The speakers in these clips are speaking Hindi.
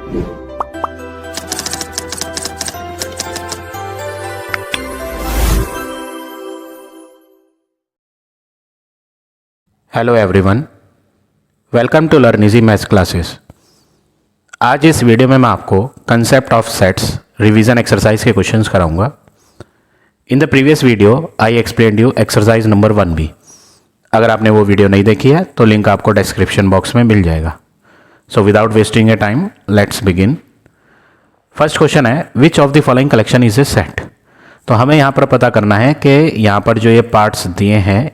Hello everyone, welcome to learn easy maths classes. आज इस वीडियो में मैं आपको concept of sets revision exercise के क्वेश्चंस कराऊंगा। In the previous video I explained you exercise number 1B। अगर आपने वो वीडियो नहीं देखी है तो लिंक आपको डिस्क्रिप्शन बॉक्स में मिल जाएगा। So without wasting a time let's begin. First question है, which of the following collection is a set. तो हमें यहाँ पर पता करना है कि यहाँ पर जो ये पार्ट्स दिए हैं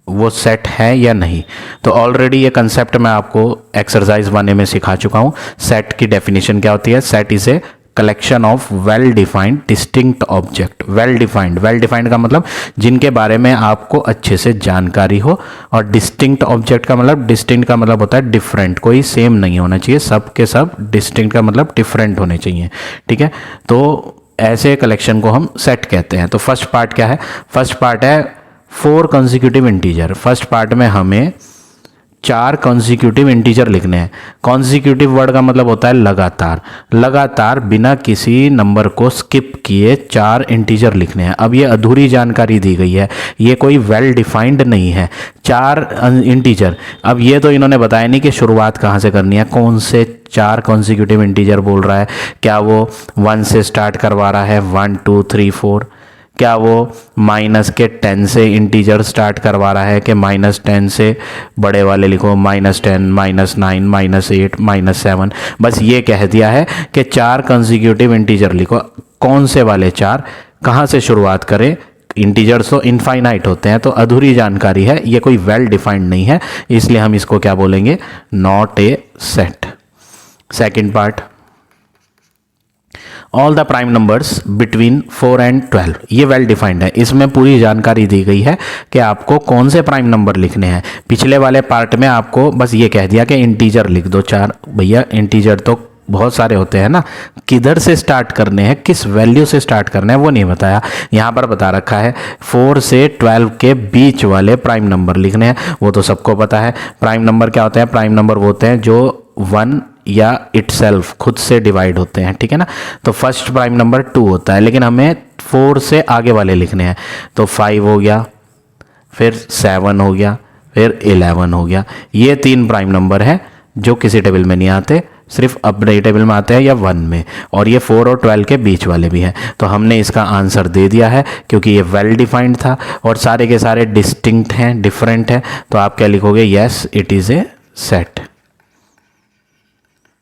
वो सेट है या नहीं। तो ऑलरेडी ये कंसेप्ट मैं आपको एक्सरसाइज 1A में सिखा चुका हूँ। सेट की डेफिनेशन क्या होती है? Set is a collection of well defined distinct object. Well defined का मतलब जिनके बारे में आपको अच्छे से जानकारी हो, और डिस्टिंक्ट ऑब्जेक्ट का मतलब होता है डिफरेंट, कोई सेम नहीं होना चाहिए, सब के सब डिस्टिंक्ट का मतलब डिफरेंट होने चाहिए। ठीक है, तो ऐसे कलेक्शन को हम सेट कहते हैं। तो फर्स्ट पार्ट क्या है? फर्स्ट पार्ट है 4 कॉन्जिक्यूटिव इंटीजर। फर्स्ट पार्ट में हमें 4 कॉन्जिक्यूटिव इंटीजर लिखने हैं। कॉन्जिक्यूटिव वर्ड का मतलब होता है लगातार बिना किसी नंबर को स्किप किए 4 इंटीजर लिखने हैं। अब ये अधूरी जानकारी दी गई है, ये कोई वेल डिफाइंड नहीं है। 4 इंटीजर, अब ये तो इन्होंने बताया नहीं कि शुरुआत कहाँ से करनी है, कौन से 4 कॉन्जिक्यूटिव इंटीजर बोल रहा है। क्या वो 1 से स्टार्ट करवा रहा है, 1 2 3 4? क्या वो माइनस के 10 से इंटीजर स्टार्ट करवा रहा है कि -10 से बड़े वाले लिखो, -10 -9 -8 -7? बस ये कह दिया है कि 4 कंसेक्यूटिव इंटीजर लिखो। कौन से वाले 4, कहाँ से शुरुआत करें? इंटीजर्स तो इनफाइनाइट होते हैं, तो अधूरी जानकारी है, ये कोई वेल डिफाइंड नहीं है, इसलिए हम इसको क्या बोलेंगे? Not a set. Second part, all the prime numbers between 4 and 12। ये वेल डिफाइंड है, इसमें पूरी जानकारी दी गई है कि आपको कौन से प्राइम नंबर लिखने हैं। पिछले वाले पार्ट में आपको बस ये कह दिया कि इंटीजर लिख दो 4। भैया इंटीजर तो बहुत सारे होते हैं ना, किधर से स्टार्ट करने हैं, किस वैल्यू से स्टार्ट करना है वो नहीं बताया। यहाँ पर बता रखा है 4 से 12 के बीच वाले प्राइम नंबर लिखने हैं, वो तो सबको पता है। प्राइम नंबर क्या होते हैं? प्राइम नंबर वो होते हैं जो 1 या इटसेल्फ खुद से डिवाइड होते हैं। ठीक है ना, तो फर्स्ट प्राइम नंबर 2 होता है, लेकिन हमें 4 से आगे वाले लिखने हैं। तो 5 हो गया, फिर 7 हो गया, फिर 11 हो गया। ये 3 प्राइम नंबर है जो किसी टेबल में नहीं आते, सिर्फ अपने टेबल में आते हैं या 1 में, और ये 4 और 12 के बीच वाले भी हैं। तो हमने इसका आंसर दे दिया है क्योंकि ये वेल डिफाइंड था और सारे के सारे डिस्टिंक्ट हैं, डिफरेंट है। तो आप क्या लिखोगे? Yes, it is a set.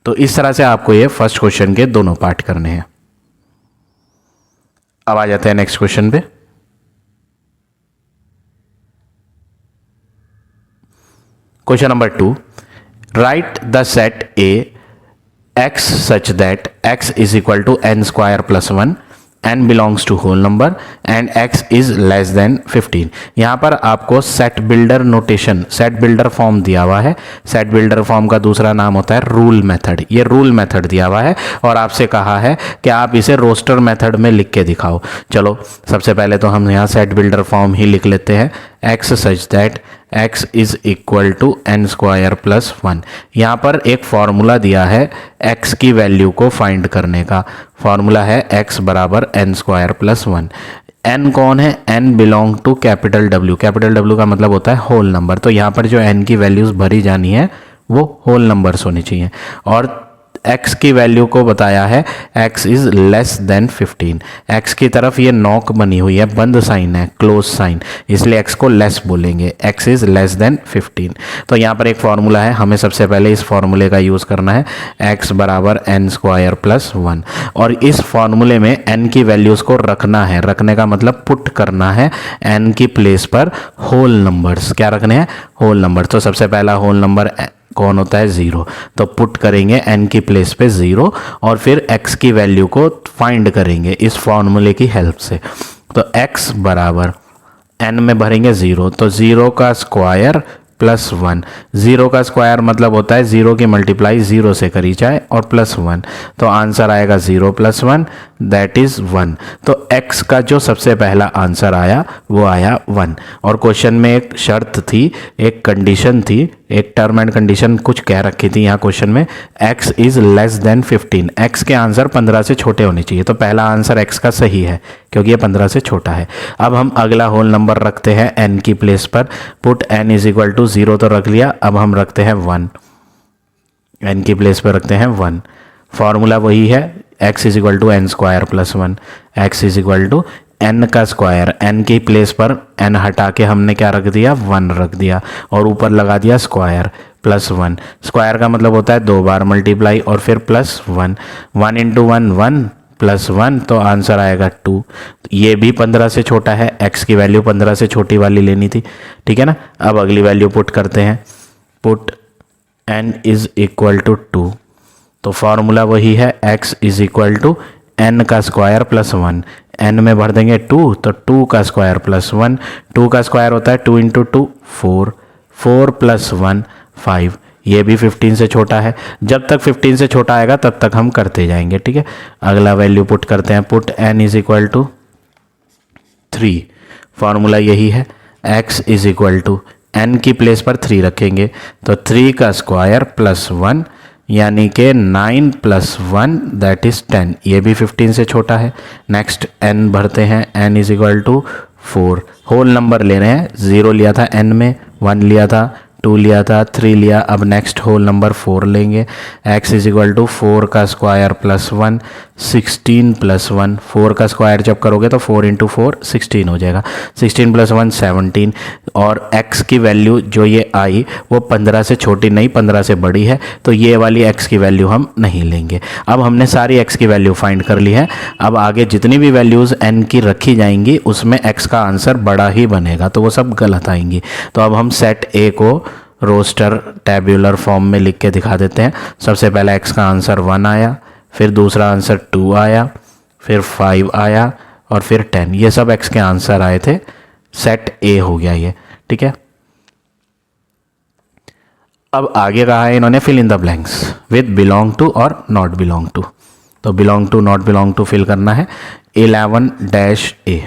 तो इस तरह से आपको ये फर्स्ट क्वेश्चन के दोनों पार्ट करने हैं। अब आ जाते हैं नेक्स्ट क्वेश्चन पे। Question number 2, right the set A x such that x is equal to n square plus 1, n belongs to whole number and x is less than 15। यहाँ पर आपको set builder notation, set builder form दिया हुआ है। सेट बिल्डर फॉर्म का दूसरा नाम होता है रूल मेथड। ये रूल मेथड दिया हुआ है और आपसे कहा है कि आप इसे रोस्टर मेथड में लिख के दिखाओ। चलो सबसे पहले तो हम यहाँ सेट बिल्डर फॉर्म ही लिख लेते हैं। x such that x is equal to n square plus 1। यहाँ पर एक फॉर्मूला दिया है x की वैल्यू को फाइंड करने का। फॉर्मूला है x बराबर n स्क्वायर प्लस 1। n कौन है? n belong to capital W। Capital W का मतलब होता है होल नंबर। तो यहाँ पर जो n की वैल्यूज़ भरी जानी है वो होल नंबर्स होनी चाहिए। और x की वैल्यू को बताया है x is less then 15। x की तरफ ये नॉक बनी हुई है, बंद साइन है, क्लोज साइन, इसलिए x को लेस बोलेंगे। x is less then 15। तो यहाँ पर एक फार्मूला है, हमें सबसे पहले इस फार्मूले का यूज़ करना है। x बराबर n स्क्वायर प्लस 1, और इस फार्मूले में n की वैल्यूज़ को रखना है। रखने का मतलब पुट करना है n की प्लेस पर होल नंबर्स। क्या रखने हैं? Whole number. तो सबसे पहला होल नंबर कौन होता है? 0। तो पुट करेंगे n की प्लेस पे 0 और फिर x की वैल्यू को फाइंड करेंगे इस फॉर्मूले की हेल्प से। तो x बराबर n में भरेंगे 0, तो 0 का स्क्वायर प्लस 1। 0 का स्क्वायर मतलब होता है 0 की मल्टीप्लाई 0 से करी जाए और प्लस 1, तो आंसर आएगा 0 प्लस 1 दैट इज़ 1। तो x का जो सबसे पहला आंसर आया वो आया 1। और क्वेश्चन में एक शर्त थी, एक कंडीशन थी, एक टर्म एंड कंडीशन कुछ कह रखी थी यहाँ क्वेश्चन में, x is less then 15। x के आंसर 15 से छोटे होने चाहिए। तो पहला आंसर x का सही है क्योंकि ये 15 से छोटा है। अब हम अगला होल नंबर रखते हैं n की प्लेस पर। Put n is equal to 0 तो रख लिया, अब हम रखते हैं 1, n की प्लेस पर रखते हैं 1। फॉर्मूला वही है, x is equal to N square plus 1, x is equal to n का स्क्वायर, n की प्लेस पर n हटा के हमने क्या रख दिया, 1 रख दिया और ऊपर लगा दिया स्क्वायर प्लस 1। स्क्वायर का मतलब होता है 2 बार मल्टीप्लाई और फिर प्लस 1। 1 इंटू 1 1 प्लस 1, तो आंसर आएगा 2। ये भी 15 से छोटा है, x की वैल्यू 15 से छोटी वाली लेनी थी, ठीक है ना। अब अगली वैल्यू पुट करते हैं। Put n is equal to 2, तो फॉर्मूला वही है, x is equal to n का स्क्वायर प्लस 1। n में भर देंगे 2, तो 2 का स्क्वायर प्लस 1। 2 का स्क्वायर होता है 2 इंटू 2 4, 4 प्लस 1 5। ये भी 15 से छोटा है। जब तक 15 से छोटा आएगा तब तक हम करते जाएंगे, ठीक है। अगला वैल्यू पुट करते हैं। Put n is equal to 3, formula यही है, x is equal to n की प्लेस पर 3 रखेंगे तो 3 का स्क्वायर प्लस 1 यानी कि 9 प्लस 1 दैट इज़ 10। ये भी 15 से छोटा है। नेक्स्ट n भरते हैं, n is equal to 4। Whole number ले रहे हैं, 0 लिया था n में, 1 लिया था, 2 लिया था, 3 लिया। अब नेक्स्ट होल नंबर 4 लेंगे। x इज इक्वल टू 4 का स्क्वायर प्लस 1, 16 प्लस 1। 4 का स्क्वायर जब करोगे तो 4 इंटू 4 16 हो जाएगा। 16 प्लस 1 17। और x की वैल्यू जो ये आई वो 15 से छोटी नहीं, 15 से बड़ी है, तो ये वाली x की वैल्यू हम नहीं लेंगे। अब हमने सारी x की वैल्यू फाइंड कर ली है। अब आगे जितनी भी वैल्यूज़ n की रखी जाएंगी उसमें x का आंसर बड़ा ही बनेगा, तो वो सब गलत आएंगी। तो अब हम सेट A को रोस्टर टैब्यूलर फॉर्म में लिख के दिखा देते हैं। सबसे पहला x का आंसर 1 आया, फिर दूसरा आंसर 2 आया, फिर 5 आया और फिर 10। ये सब x के आंसर आए थे। सेट A हो गया ये, ठीक है। अब आगे कहा है इन्होंने fill in the blanks with belong to और नॉट बिलोंग टू। तो belong to not belong to fill करना है। 11-A,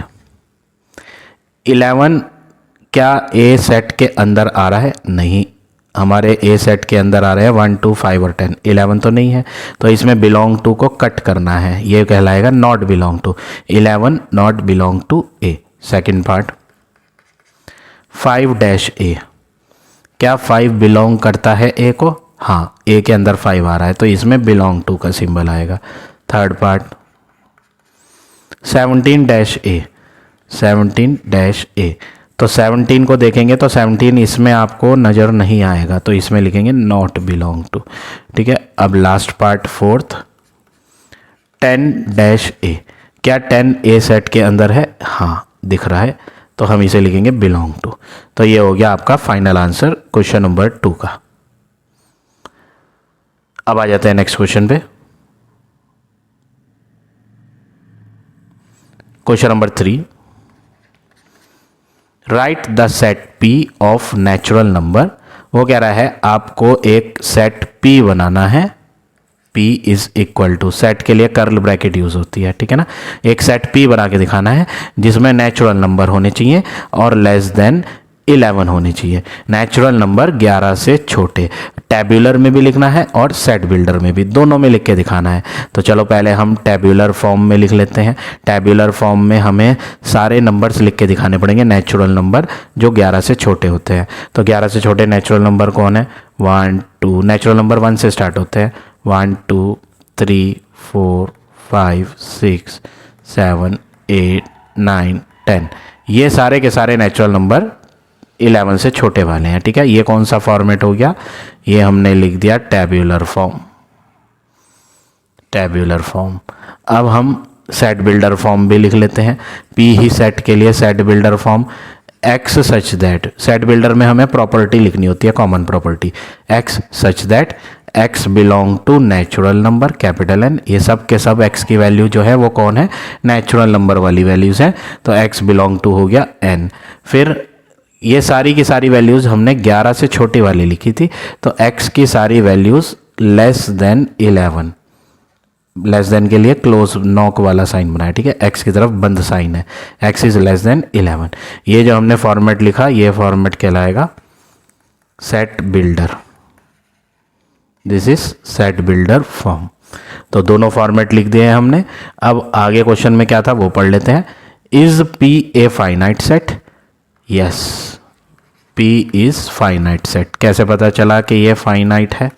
11 क्या A सेट के अंदर आ रहा है? नहीं, हमारे A सेट के अंदर आ रहे हैं 1 2 5 और 10। 11 तो नहीं है, तो इसमें बिलोंग टू को कट करना है, ये कहलाएगा not belong to. 11 not belong to A। Second part 5-A, क्या 5 बिलोंग करता है A को? हाँ, A के अंदर 5 आ रहा है तो इसमें बिलोंग टू का सिंबल आएगा। थर्ड पार्ट 17-A, 17-A, तो 17 को देखेंगे तो 17 इसमें आपको नज़र नहीं आएगा, तो इसमें लिखेंगे नॉट बिलोंग टू, ठीक है। अब लास्ट पार्ट फोर्थ 10-A, क्या 10 A सेट के अंदर है? हाँ, दिख रहा है, तो हम इसे लिखेंगे बिलोंग टू। तो ये हो गया आपका फाइनल आंसर क्वेश्चन नंबर 2 का। अब आ जाते हैं नेक्स्ट क्वेश्चन पे। Question number 3, right the set P of natural number. वो कह रहा है आपको एक सेट P बनाना है। P is equal to, set के लिए कर्ल ब्रैकेट यूज होती है, ठीक है ना। एक सेट P बना के दिखाना है जिसमें नेचुरल नंबर होने चाहिए और लेस देन 11 होने चाहिए। नेचुरल नंबर 11 से छोटे, टैब्यूलर में भी लिखना है और सेट बिल्डर में भी, दोनों में लिख के दिखाना है। तो चलो पहले हम टैब्यूलर फॉर्म में लिख लेते हैं। टैब्यूलर फॉर्म में हमें सारे नंबर्स लिख के दिखाने पड़ेंगे, नेचुरल नंबर जो 11 से छोटे होते हैं। तो 11 से छोटे नेचुरल नंबर कौन है? 1 2, नेचुरल नंबर 1 से स्टार्ट होते हैं। 1 2 3 4 5 6 7 8 9 10, ये सारे के सारे नेचुरल नंबर 11 से छोटे वाले हैं, ठीक है। ये कौन सा फॉर्मेट हो गया? ये हमने लिख दिया टैब्यूलर फॉर्म, टैब्यूलर फॉर्म। अब हम सेट बिल्डर फॉर्म भी लिख लेते हैं। P ही सेट के लिए set builder form X such that, set builder में हमें प्रॉपर्टी लिखनी होती है, common property. X such that X belong to natural number capital N। ये सब के सब X की वैल्यू जो है वो कौन है? नेचुरल नंबर वाली वैल्यूज़ हैं, तो X बिलोंग टू हो गया N। फिर ये सारी की सारी वैल्यूज़ हमने 11 से छोटी वाली लिखी थी, तो x की सारी values less than 11, less than के लिए क्लोज नॉक वाला साइन बनाया, ठीक है, एक्स की तरफ बंद साइन है, एक्स इज लेस देन 11। ये जो हमने फॉर्मेट लिखा ये फॉर्मेट कहलाएगा set builder, this is set builder form. तो दोनों फॉर्मेट लिख दिए हैं हमने। अब आगे क्वेश्चन में क्या था वो पढ़ लेते हैं। Is P a finite set? Yes, P is finite set. कैसे पता चला कि ये फाइनाइट है?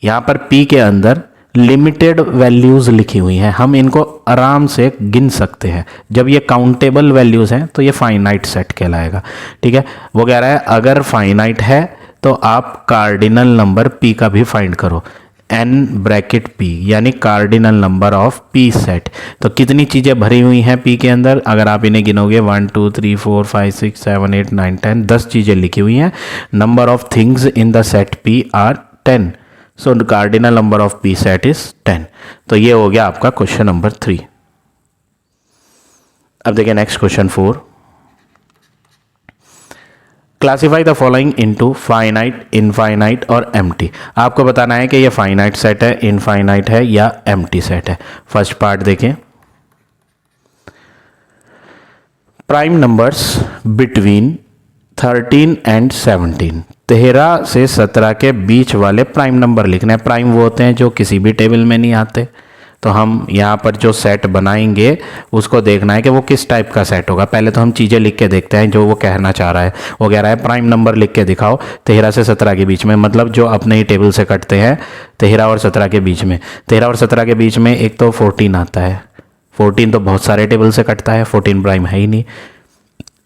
यहां पर पी के अंदर लिमिटेड वैल्यूज लिखी हुई हैं, हम इनको आराम से गिन सकते हैं। जब ये काउंटेबल वैल्यूज हैं तो ये फाइनाइट सेट कहलाएगा, ठीक है। वो कह रहा है अगर फाइनाइट है तो आप कार्डिनल नंबर पी का भी फाइंड करो, एन ब्रैकेट पी, यानी cardinal number of P set. तो कितनी चीज़ें भरी हुई हैं पी के अंदर? अगर आप इन्हें गिनोगे 1 2 3 4 5 6 7 8 9 10, 10 चीज़ें लिखी हुई हैं। Number of things in the set P R 10, so the cardinal number of P set is 10। तो ये हो गया आपका क्वेश्चन नंबर 3। अब देखिए next question 4। Classify the following into finite, infinite और एम्प्टी। आपको बताना है कि ये फाइनाइट सेट है, इनफाइनाइट है या एम्प्टी सेट है। फर्स्ट पार्ट देखें, प्राइम नंबर्स बिटवीन 13 एंड 17, 13 से 17 के बीच वाले प्राइम नंबर लिखने हैं। प्राइम वो होते हैं जो किसी भी टेबल में नहीं आते। तो हम यहाँ पर जो सेट बनाएंगे उसको देखना है कि वो किस टाइप का सेट होगा। पहले तो हम चीज़ें लिख के देखते हैं जो वो कहना चाह रहा है। वो कह रहा है प्राइम नंबर लिख के दिखाओ 13 से 17 के बीच में, मतलब जो अपने ही टेबल से कटते हैं 13 और 17 के बीच में। 13 और 17 के बीच में एक तो 14 आता है, 14 तो बहुत सारे टेबल से कटता है, 14 प्राइम है ही नहीं।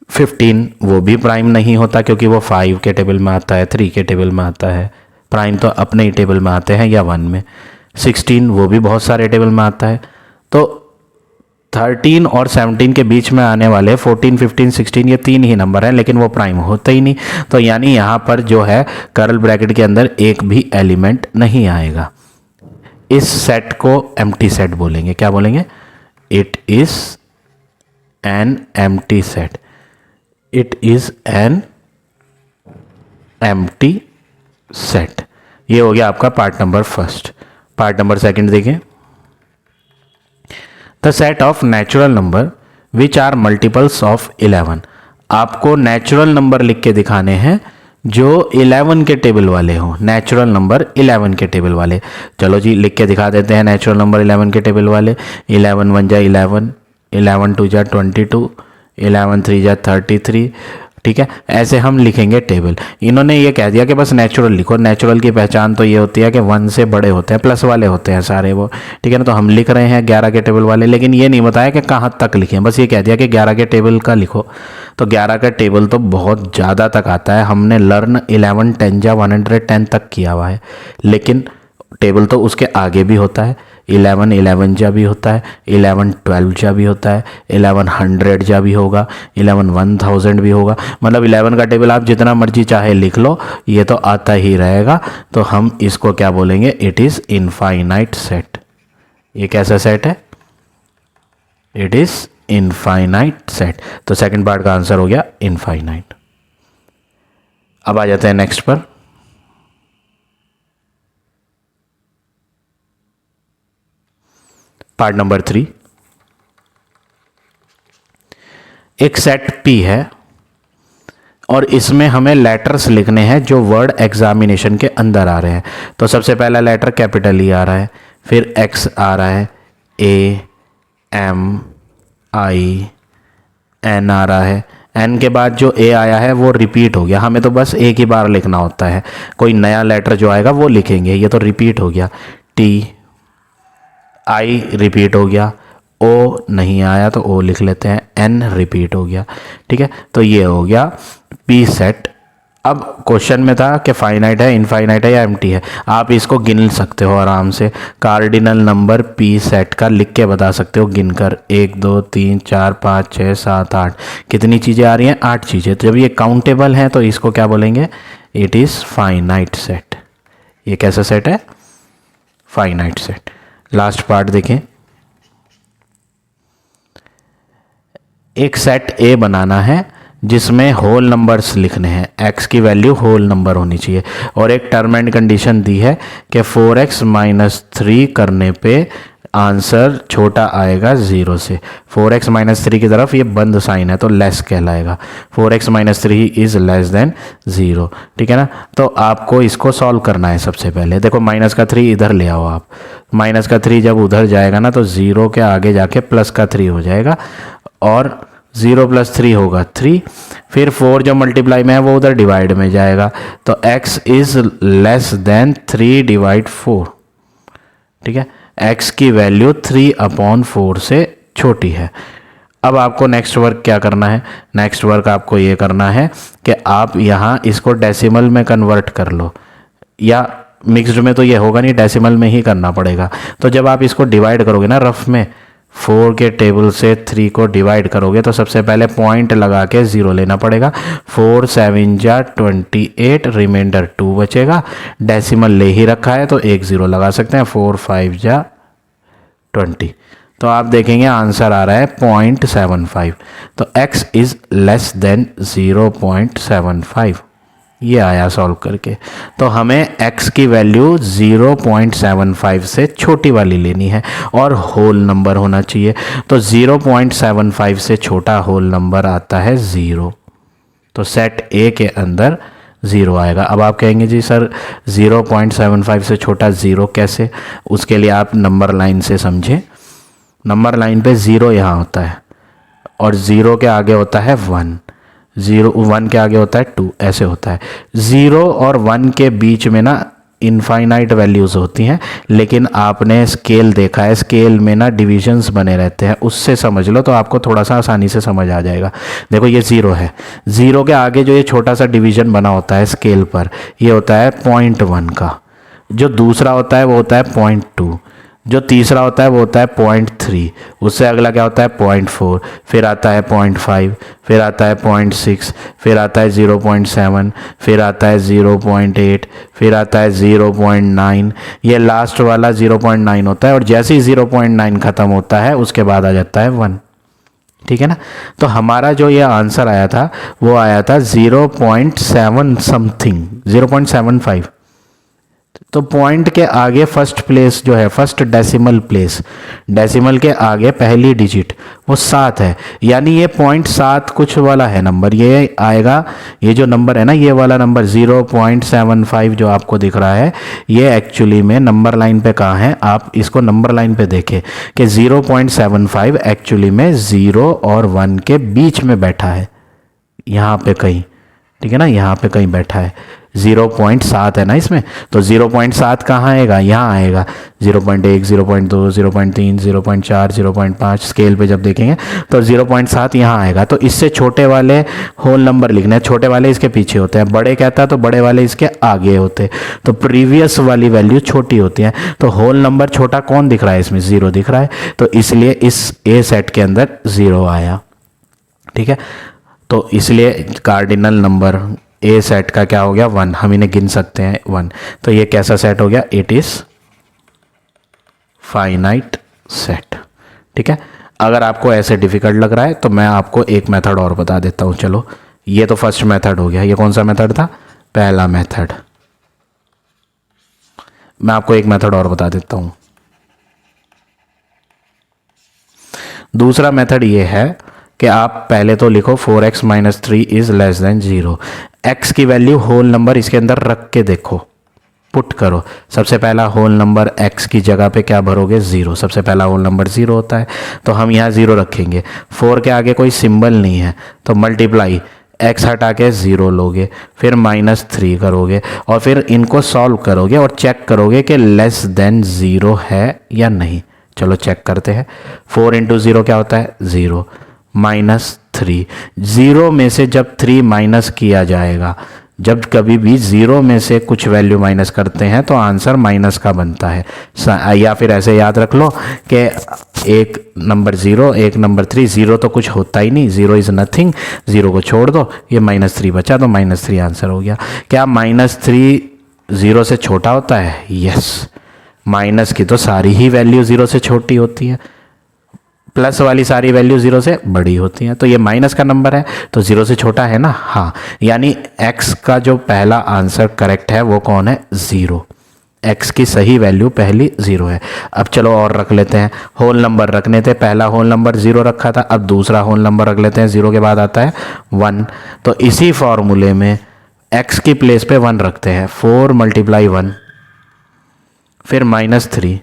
15 वो भी प्राइम नहीं होता क्योंकि वो 5 के टेबल में आता है, 3 के टेबल में आता है। प्राइम तो अपने ही टेबल में आते हैं या 1 में। 16 वो भी बहुत सारे टेबल में आता है। तो 13 और 17 के बीच में आने वाले 14, 15, 16 ये 3 ही नंबर हैं, लेकिन वो प्राइम होते ही नहीं। तो यानी यहाँ पर जो है कर्ल ब्रैकेट के अंदर एक भी एलिमेंट नहीं आएगा। इस सेट को एम्प्टी सेट बोलेंगे। क्या बोलेंगे? It is an empty set, it is an empty set. ये हो गया आपका part number first. Part number second देखें, the set of natural number which are multiples of 11। आपको नेचुरल नंबर लिख के दिखाने हैं जो 11 के टेबल वाले हों, नेचुरल नंबर 11 के टेबल वाले। चलो जी लिख के दिखा देते हैं नेचुरल नंबर 11 के टेबल वाले। 11 1 जा 11, 11 2 जा 22, 11 3 जा 33, ठीक है। ऐसे हम लिखेंगे टेबल। इन्होंने ये कह दिया कि बस नेचुरल लिखो। नेचुरल की पहचान तो ये होती है कि 1 से बड़े होते हैं, प्लस वाले होते हैं सारे वो, ठीक है ना। तो हम लिख रहे हैं 11 के टेबल वाले, लेकिन ये नहीं बताया कि कहाँ तक लिखें, बस ये कह दिया कि 11 के टेबल का लिखो। तो 11 का टेबल तो बहुत ज़्यादा तक आता है। हमने लर्न 11 10 जा 110 तक किया हुआ है, लेकिन टेबल तो उसके आगे भी होता है। 11 11 जा भी होता है, 11 12 जा भी होता है, 11 100 जा भी होगा, 11 1000 भी होगा। मतलब 11 का टेबल आप जितना मर्जी चाहे लिख लो, ये तो आता ही रहेगा। तो हम इसको क्या बोलेंगे? It is infinite set. ये कैसा सेट है? It is infinite set. तो सेकंड पार्ट का आंसर हो गया इनफाइनाइट। अब आ जाते हैं नेक्स्ट पर। पार्ट नंबर 3, एक सेट P है और इसमें हमें लेटर्स लिखने हैं जो वर्ड एग्जामिनेशन के अंदर आ रहे हैं। तो सबसे पहला लेटर कैपिटल E आ रहा है, फिर X आ रहा है, A M I N आ रहा है। N के बाद जो A आया है वो रिपीट हो गया, हमें तो बस एक ही बार लिखना होता है। कोई नया लेटर जो आएगा वो लिखेंगे, ये तो रिपीट हो गया। T I रिपीट हो गया, O नहीं आया तो O लिख लेते हैं, N रिपीट हो गया, ठीक है। तो ये हो गया P सेट। अब क्वेश्चन में था कि फाइनाइट है, इनफाइनाइट है या एम्प्टी है। आप इसको गिन सकते हो आराम से। कार्डिनल नंबर P सेट का लिख के बता सकते हो गिनकर, 1 2 3 4 5 6 7 8। कितनी चीज़ें आ रही हैं? 8 चीज़ें। तो जब ये काउंटेबल है तो इसको क्या बोलेंगे? It is finite set. ये कैसा सेट है? Finite set. लास्ट पार्ट देखें, एक सेट A बनाना है जिसमें होल नंबर्स लिखने हैं, x की वैल्यू होल नंबर होनी चाहिए। और एक टर्म एंड कंडीशन दी है कि 4x-3 करने पे आंसर छोटा आएगा 0 से। 4x-3 की तरफ ये बंद साइन है तो लेस कहलाएगा। 4x-3 इज़ लेस देन 0, ठीक है ना। तो आपको इसको सॉल्व करना है। सबसे पहले देखो माइनस का 3 इधर ले आओ आप। माइनस का 3 जब उधर जाएगा ना तो 0 के आगे जाके प्लस का 3 हो जाएगा और 0 + 3 होगा 3। फिर 4 जो मल्टीप्लाई में है वो उधर डिवाइड में जाएगा तो x इज़ लेस देन 3/4, ठीक है। x की वैल्यू 3/4 से छोटी है। अब आपको नेक्स्ट वर्क क्या करना है? नेक्स्ट वर्क आपको ये करना है कि आप यहाँ इसको डेसिमल में कन्वर्ट कर लो, या मिक्स्ड में तो ये होगा नहीं, डेसिमल में ही करना पड़ेगा। तो जब आप इसको डिवाइड करोगे ना रफ में, 4 के टेबल से 3 को डिवाइड करोगे तो सबसे पहले पॉइंट लगा के 0 लेना पड़ेगा। 4 7 जा 28, रिमाइंडर 2 बचेगा। डेसिमल ले ही रखा है तो एक 0 लगा सकते हैं। 4 5 जा 20, तो आप देखेंगे आंसर आ रहा है 0.75। तो x इज़ लेस देन 0.75, ये आया सॉल्व करके। तो हमें x की वैल्यू 0.75 से छोटी वाली लेनी है और होल नंबर होना चाहिए। तो 0.75 से छोटा होल नंबर आता है 0, तो सेट A के अंदर 0 आएगा। अब आप कहेंगे जी सर 0.75 से छोटा 0 कैसे? उसके लिए आप नंबर लाइन से समझें। नंबर लाइन पे 0 यहाँ होता है और 0 के आगे होता है 1, 1 के आगे होता है 2, ऐसे होता है। 0 और 1 के बीच में ना इनफाइनाइट वैल्यूज़ होती हैं, लेकिन आपने स्केल देखा है, स्केल में ना डिविजन्स बने रहते हैं, उससे समझ लो तो आपको थोड़ा सा आसानी से समझ आ जाएगा। देखो ये 0 है, 0 के आगे जो ये छोटा सा डिवीजन बना होता है स्केल पर, ये होता है 0.1 का। जो दूसरा होता है वो होता है 0.2, जो तीसरा होता है वो होता है 0.3, उससे अगला क्या होता है 0.4, फिर आता है 0.5, फिर आता है 0.6, फिर आता है 0.7, फिर आता है 0.8, फिर आता है 0.9। ये लास्ट वाला 0.9 होता है और जैसे ही 0.9 ख़त्म होता है उसके बाद आ जाता है 1, ठीक है ना। तो हमारा जो ये आंसर आया था वो आया था 0.7 समथिंग, 0.75। तो पॉइंट के आगे फर्स्ट प्लेस जो है, फर्स्ट डेसिमल प्लेस, डेसिमल के आगे पहली डिजिट वो 7 है, यानी ये 0.7 कुछ वाला है नंबर, ये आएगा। ये जो नंबर है ना, ये वाला नंबर 0.75 जो आपको दिख रहा है, ये एक्चुअली में नंबर लाइन पे कहाँ है? आप इसको नंबर लाइन पे देखें कि 0.75 एक्चुअली में 0 और 1 के बीच में बैठा है, यहाँ पे कहीं, ठीक है ना, यहाँ पे कहीं बैठा है। 0.7 है ना इसमें, तो 0.7 कहाँ आएगा? यहाँ आएगा। 0.1, 0.2, 0.3, 0.4, 0.5 स्केल पे जब देखेंगे तो 0.7 यहाँ आएगा। तो इससे छोटे वाले होल नंबर लिखने हैं, छोटे वाले इसके पीछे होते हैं, बड़े कहता है तो बड़े वाले इसके आगे होते हैं, तो प्रीवियस वाली वैल्यू छोटी होती है। तो होल नंबर छोटा कौन दिख रहा है? इसमें 0 दिख रहा है, तो इसलिए इस ए सेट के अंदर 0 आया, ठीक है। तो इसलिए कार्डिनल नंबर ए सेट का क्या हो गया? 1, हम इन्हें गिन सकते हैं 1। तो ये कैसा सेट हो गया? इट इज़ फाइनाइट सेट, ठीक है। अगर आपको ऐसे डिफिकल्ट लग रहा है तो मैं आपको एक मेथड और बता देता हूँ। चलो, ये तो फर्स्ट मेथड हो गया। ये कौन सा मेथड था? पहला मेथड। मैं आपको एक मेथड और बता देता हूँ। दूसरा मेथड ये है कि आप पहले तो लिखो 4x-3 is less then 0। x की वैल्यू होल नंबर इसके अंदर रख के देखो, पुट करो। सबसे पहला होल नंबर x की जगह पे क्या भरोगे? 0। सबसे पहला होल नंबर 0 होता है, तो हम यहाँ 0 रखेंगे। 4 के आगे कोई सिंबल नहीं है, तो मल्टीप्लाई x हटा के 0 लोगे, फिर -3 करोगे और फिर इनको सॉल्व करोगे और चेक करोगे कि लेस देन 0 है या नहीं। चलो चेक करते हैं। 4 × 0 क्या होता है? 0, -3। 0 में से जब 3 माइनस किया जाएगा, जब कभी भी 0 में से कुछ वैल्यू माइनस करते हैं तो आंसर माइनस का बनता है। या फिर ऐसे याद रख लो कि एक नंबर 0, एक नंबर 3, 0 तो कुछ होता ही नहीं, 0 इज़ नथिंग, 0 को छोड़ दो, ये -3 बचा तो -3 आंसर हो गया। क्या -3 0 से छोटा होता है? यस। माइनस की तो सारी ही वैल्यू 0 से छोटी होती है। प्लस वाली सारी वैल्यू ज़ीरो से बड़ी होती हैं। तो ये माइनस का नंबर है तो ज़ीरो से छोटा है ना, हाँ, यानी x का जो पहला आंसर करेक्ट है वो कौन है, ज़ीरो। x की सही वैल्यू पहली ज़ीरो है। अब चलो और रख लेते हैं, होल नंबर रखने थे, पहला होल नंबर ज़ीरो रखा था, अब दूसरा होल नंबर रख लेते हैं, ज़ीरो के बाद आता है 1। तो इसी फॉर्मूले में x की प्लेस पे 1 रखते हैं, 4 मल्टीप्लाई 1 फिर -3,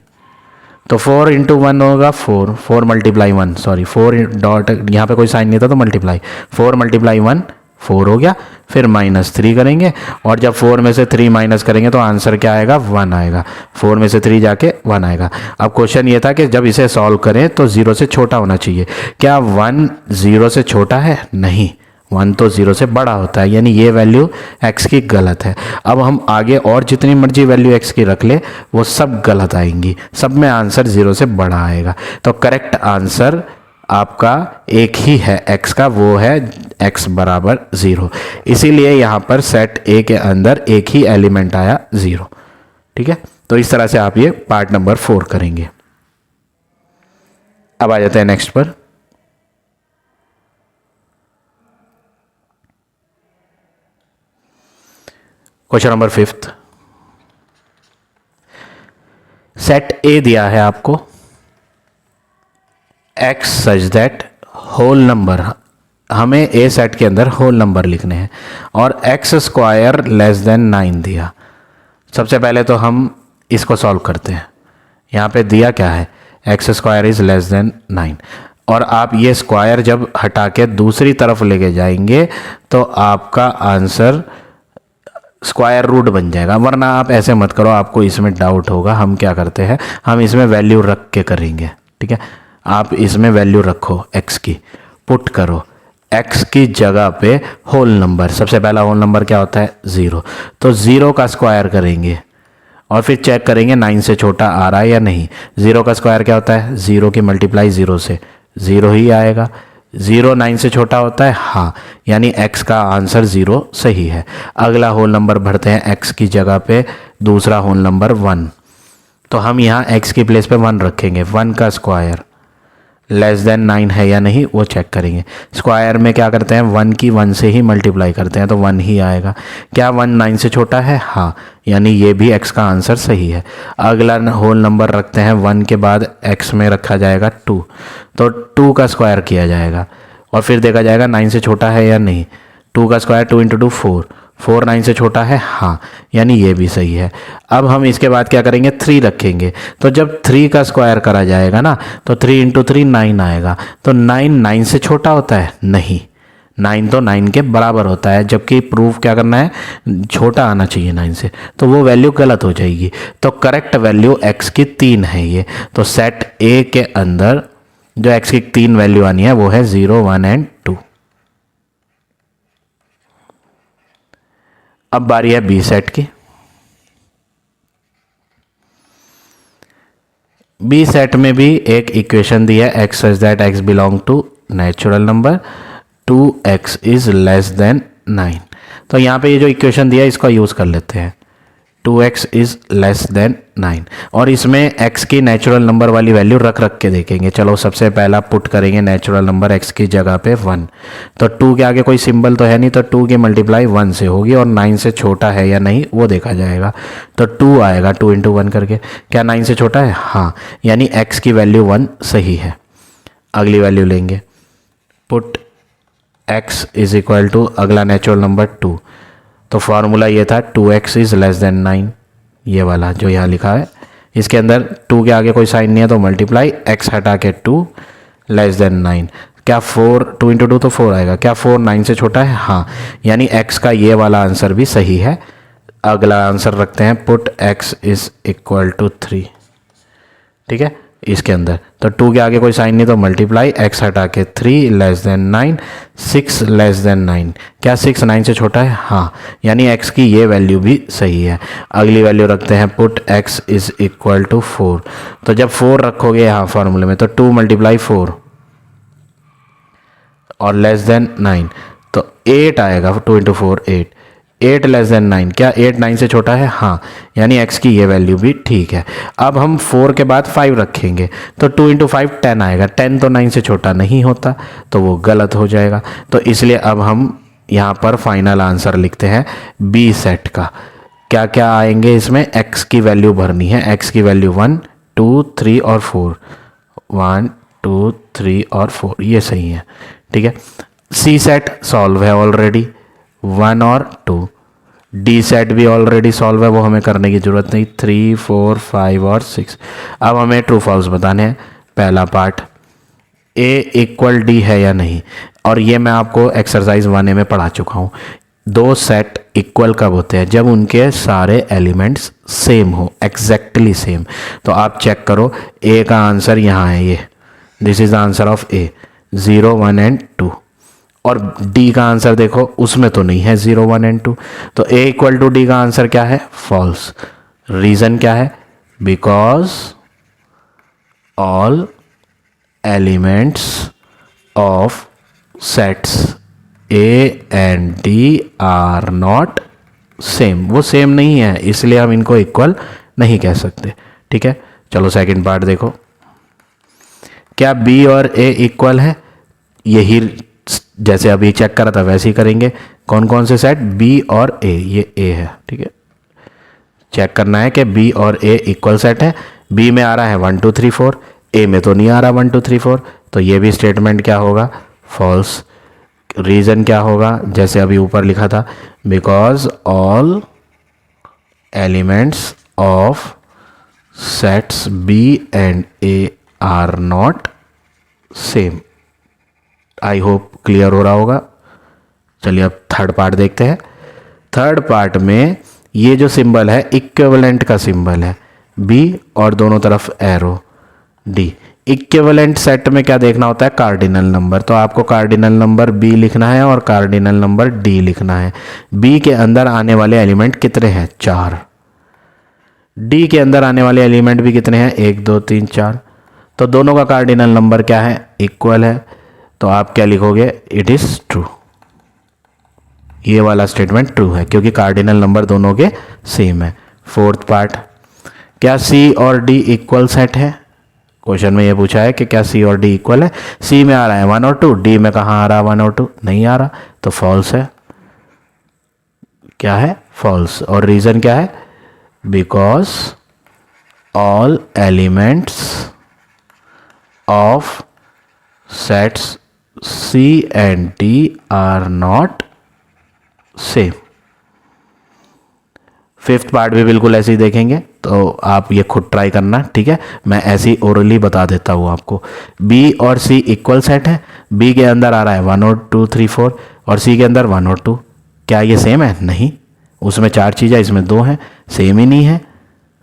तो 4 इंटू 1 होगा 4, 4 मल्टीप्लाई 1, सॉरी 4 डॉट यहाँ पे कोई साइन नहीं था तो मल्टीप्लाई, 4 मल्टीप्लाई 1 4 हो गया, फिर -3 करेंगे और जब 4 में से 3 माइनस करेंगे तो आंसर क्या आएगा, 1 आएगा। 4 में से 3 जाके 1 आएगा। अब क्वेश्चन ये था कि जब इसे सॉल्व करें तो 0 से छोटा होना चाहिए। क्या 1 0 से छोटा है, नहीं, 1 तो 0 से बड़ा होता है, यानी ये वैल्यू x की गलत है। अब हम आगे और जितनी मर्जी वैल्यू x की रख ले वो सब गलत आएंगी, सब में आंसर 0 से बड़ा आएगा। तो करेक्ट आंसर आपका एक ही है x का, वो है x बराबर 0। इसीलिए यहाँ पर सेट A के अंदर एक ही एलिमेंट आया 0। ठीक है, तो इस तरह से आप ये पार्ट नंबर 4 करेंगे। अब आ जाते हैं नेक्स्ट पर। Question number 5। सेट A दिया है आपको, x such that whole number, हमें A सेट के अंदर होल नंबर लिखने हैं, और x स्क्वायर लेस देन 9 दिया। सबसे पहले तो हम इसको सॉल्व करते हैं। यहाँ पे दिया क्या है, x square is less than 9, और आप ये स्क्वायर जब हटा के दूसरी तरफ लेके जाएंगे तो आपका आंसर स्क्वायर रूट बन जाएगा। वरना आप ऐसे मत करो, आपको इसमें डाउट होगा। हम क्या करते हैं, हम इसमें वैल्यू रख के करेंगे। ठीक है, आप इसमें वैल्यू रखो, x की पुट करो, x की जगह पे होल नंबर, सबसे पहला होल नंबर क्या होता है, 0, तो 0 का स्क्वायर करेंगे और फिर चेक करेंगे 9 से छोटा आ रहा है या नहीं। 0 का स्क्वायर क्या होता है, 0 की मल्टीप्लाई 0 से 0 ही आएगा। 0 9 से छोटा होता है, हाँ, यानी x का आंसर 0 सही है। अगला होल नंबर भरते हैं x की जगह पे, दूसरा होल नंबर 1, तो हम यहाँ x की प्लेस पे 1 रखेंगे। 1 का स्क्वायर लेस देन 9 है या नहीं वो चेक करेंगे। स्क्वायर में क्या करते हैं, 1 की 1 से ही मल्टीप्लाई करते हैं तो 1 ही आएगा। क्या 1 9 से छोटा है, हाँ, यानी ये भी x का आंसर सही है। अगला होल नंबर रखते हैं, 1 के बाद x में रखा जाएगा 2, तो 2 का स्क्वायर किया जाएगा और फिर देखा जाएगा 9 से छोटा है या नहीं। 2 का स्क्वायर 2 इंटू 2 4, 4 9 से छोटा है, हाँ, यानी ये भी सही है। अब हम इसके बाद क्या करेंगे, 3 रखेंगे, तो जब 3 का स्क्वायर करा जाएगा ना तो 3 इंटू 3 9 आएगा। तो 9 9 से छोटा होता है, नहीं, 9 तो 9 के बराबर होता है, जबकि प्रूफ क्या करना है, छोटा आना चाहिए 9 से, तो वो वैल्यू गलत हो जाएगी। तो करेक्ट वैल्यू x की 3 है ये। तो सेट A के अंदर जो x की 3 वैल्यू आनी है वो है 0 1 एंड 2। अब बारी है बी सेट की। बी सेट में भी एक इक्वेशन दी है, x such that x belong to natural number, 2x is less than 9। तो यहाँ पे ये जो इक्वेशन दिया है इसका यूज़ कर लेते हैं, 2x इज लेस देन 9, और इसमें x की नेचुरल नंबर वाली वैल्यू रख के देखेंगे। चलो सबसे पहला पुट करेंगे नेचुरल नंबर x की जगह पे 1, तो 2 के आगे कोई सिंबल तो है नहीं, तो 2 की मल्टीप्लाई 1 से होगी और 9 से छोटा है या नहीं वो देखा जाएगा। तो 2 आएगा, 2 इंटू 1 करके। क्या 9 से छोटा है, हाँ, यानी x की वैल्यू 1 सही है। अगली वैल्यू लेंगे, put x is equal to अगला नेचुरल नंबर 2, तो फार्मूला ये था 2x इज़ लेस देन 9, ये वाला जो यहाँ लिखा है। इसके अंदर 2 के आगे कोई साइन नहीं है तो मल्टीप्लाई, x हटा के 2 लेस देन 9। क्या 4, 2 इंटू 2 तो 4 आएगा। क्या 4 9 से छोटा है, हाँ, यानी x का ये वाला आंसर भी सही है। अगला आंसर रखते हैं, put x is equal to 3। ठीक है, इसके अंदर तो 2 के आगे कोई साइन नहीं तो मल्टीप्लाई, x हटा के 3 लेस देन 9, 6 लेस देन 9। क्या 6 9 से छोटा है, हाँ, यानी x की ये वैल्यू भी सही है। अगली वैल्यू रखते हैं, put x is equal to 4। तो जब 4 रखोगे यहाँ फॉर्मूले में तो 2 मल्टीप्लाई 4 और लेस देन 9, तो 8 आएगा। 2 इंटू 4 8, 8 लेस देन 9, क्या 8 9 से छोटा है? हाँ, यानी x की ये वैल्यू भी ठीक है। अब हम 4 के बाद 5 रखेंगे तो 2 इंटू 5 10 आएगा। 10 तो 9 से छोटा नहीं होता, तो वो गलत हो जाएगा। तो इसलिए अब हम यहाँ पर फाइनल आंसर लिखते हैं बी सेट का। क्या क्या आएंगे इसमें? x की वैल्यू भरनी है। x की वैल्यू 1 2 3 और 4, 1 2 3 और 4, ये सही है। ठीक है, सी सेट सॉल्व है ऑलरेडी, 1 और 2। डी सेट भी ऑलरेडी सॉल्व है, वो हमें करने की ज़रूरत नहीं, 3 4 5 और 6। अब हमें ट्रू फॉल्स बताने हैं। पहला पार्ट, ए इक्वल डी है या नहीं, और ये मैं आपको एक्सरसाइज 1A में पढ़ा चुका हूँ। दो सेट इक्वल कब होते हैं? जब उनके सारे एलिमेंट्स सेम हो, एग्जैक्टली सेम। तो आप चेक करो, ए का आंसर यहाँ है, ये this is the answer of A, 0 1 and 2। और डी का आंसर देखो, उसमें तो नहीं है 0 1 एंड 2। तो ए इक्वल टू डी का आंसर क्या है? फॉल्स। रीजन क्या है? Because all elements of sets A and D are not same. वो सेम नहीं है, इसलिए हम इनको इक्वल नहीं कह सकते। ठीक है, चलो सेकंड पार्ट देखो। क्या बी और ए इक्वल है? यही जैसे अभी चेक करा था वैसे ही करेंगे। कौन कौन से सेट? बी और ए, ये ए है। ठीक है, चेक करना है कि बी और ए इक्वल सेट है। बी में आ रहा है 1 2 3 4, ए में तो नहीं आ रहा 1 2 3 4, तो ये भी स्टेटमेंट क्या होगा? फॉल्स। रीज़न क्या होगा? जैसे अभी ऊपर लिखा था, because all elements of sets B and A are not same. I hope clear हो रहा होगा। चलिए अब थर्ड पार्ट देखते हैं। थर्ड पार्ट में ये जो सिंबल है इक्विवेलेंट का सिंबल है, बी और दोनों तरफ एरो डी। इक्विवेलेंट सेट में क्या देखना होता है? Cardinal number. तो आपको कार्डिनल नंबर बी लिखना है और कार्डिनल नंबर डी लिखना है। बी के अंदर आने वाले एलिमेंट कितने हैं? 4। डी के अंदर आने वाले एलिमेंट भी कितने हैं? 1 2 3 4। तो दोनों का कार्डिनल नंबर क्या है? इक्वल है। तो आप क्या लिखोगे? It is true. ये वाला स्टेटमेंट ट्रू है क्योंकि कार्डिनल नंबर दोनों के सेम है। फोर्थ पार्ट, क्या सी और डी इक्वल सेट है? क्वेश्चन में ये पूछा है कि क्या सी और डी इक्वल है। सी में आ रहा है 1 और 2, डी में कहाँ आ रहा है 1 और 2? नहीं आ रहा, तो फॉल्स है। क्या है? फॉल्स। और रीजन क्या है? Because all elements of sets C and D are not same. Fifth part भी बिल्कुल ऐसे ही देखेंगे, तो आप ये खुद ट्राई करना। ठीक है, मैं ऐसे ही ओरली बता देता हूँ आपको। बी और सी इक्वल सेट है। बी के अंदर आ रहा है 1 और 2 3 4 और सी के अंदर 1 और 2। क्या ये सेम है? नहीं, उसमें 4 चीज़ें, इसमें 2 हैं, सेम ही नहीं है।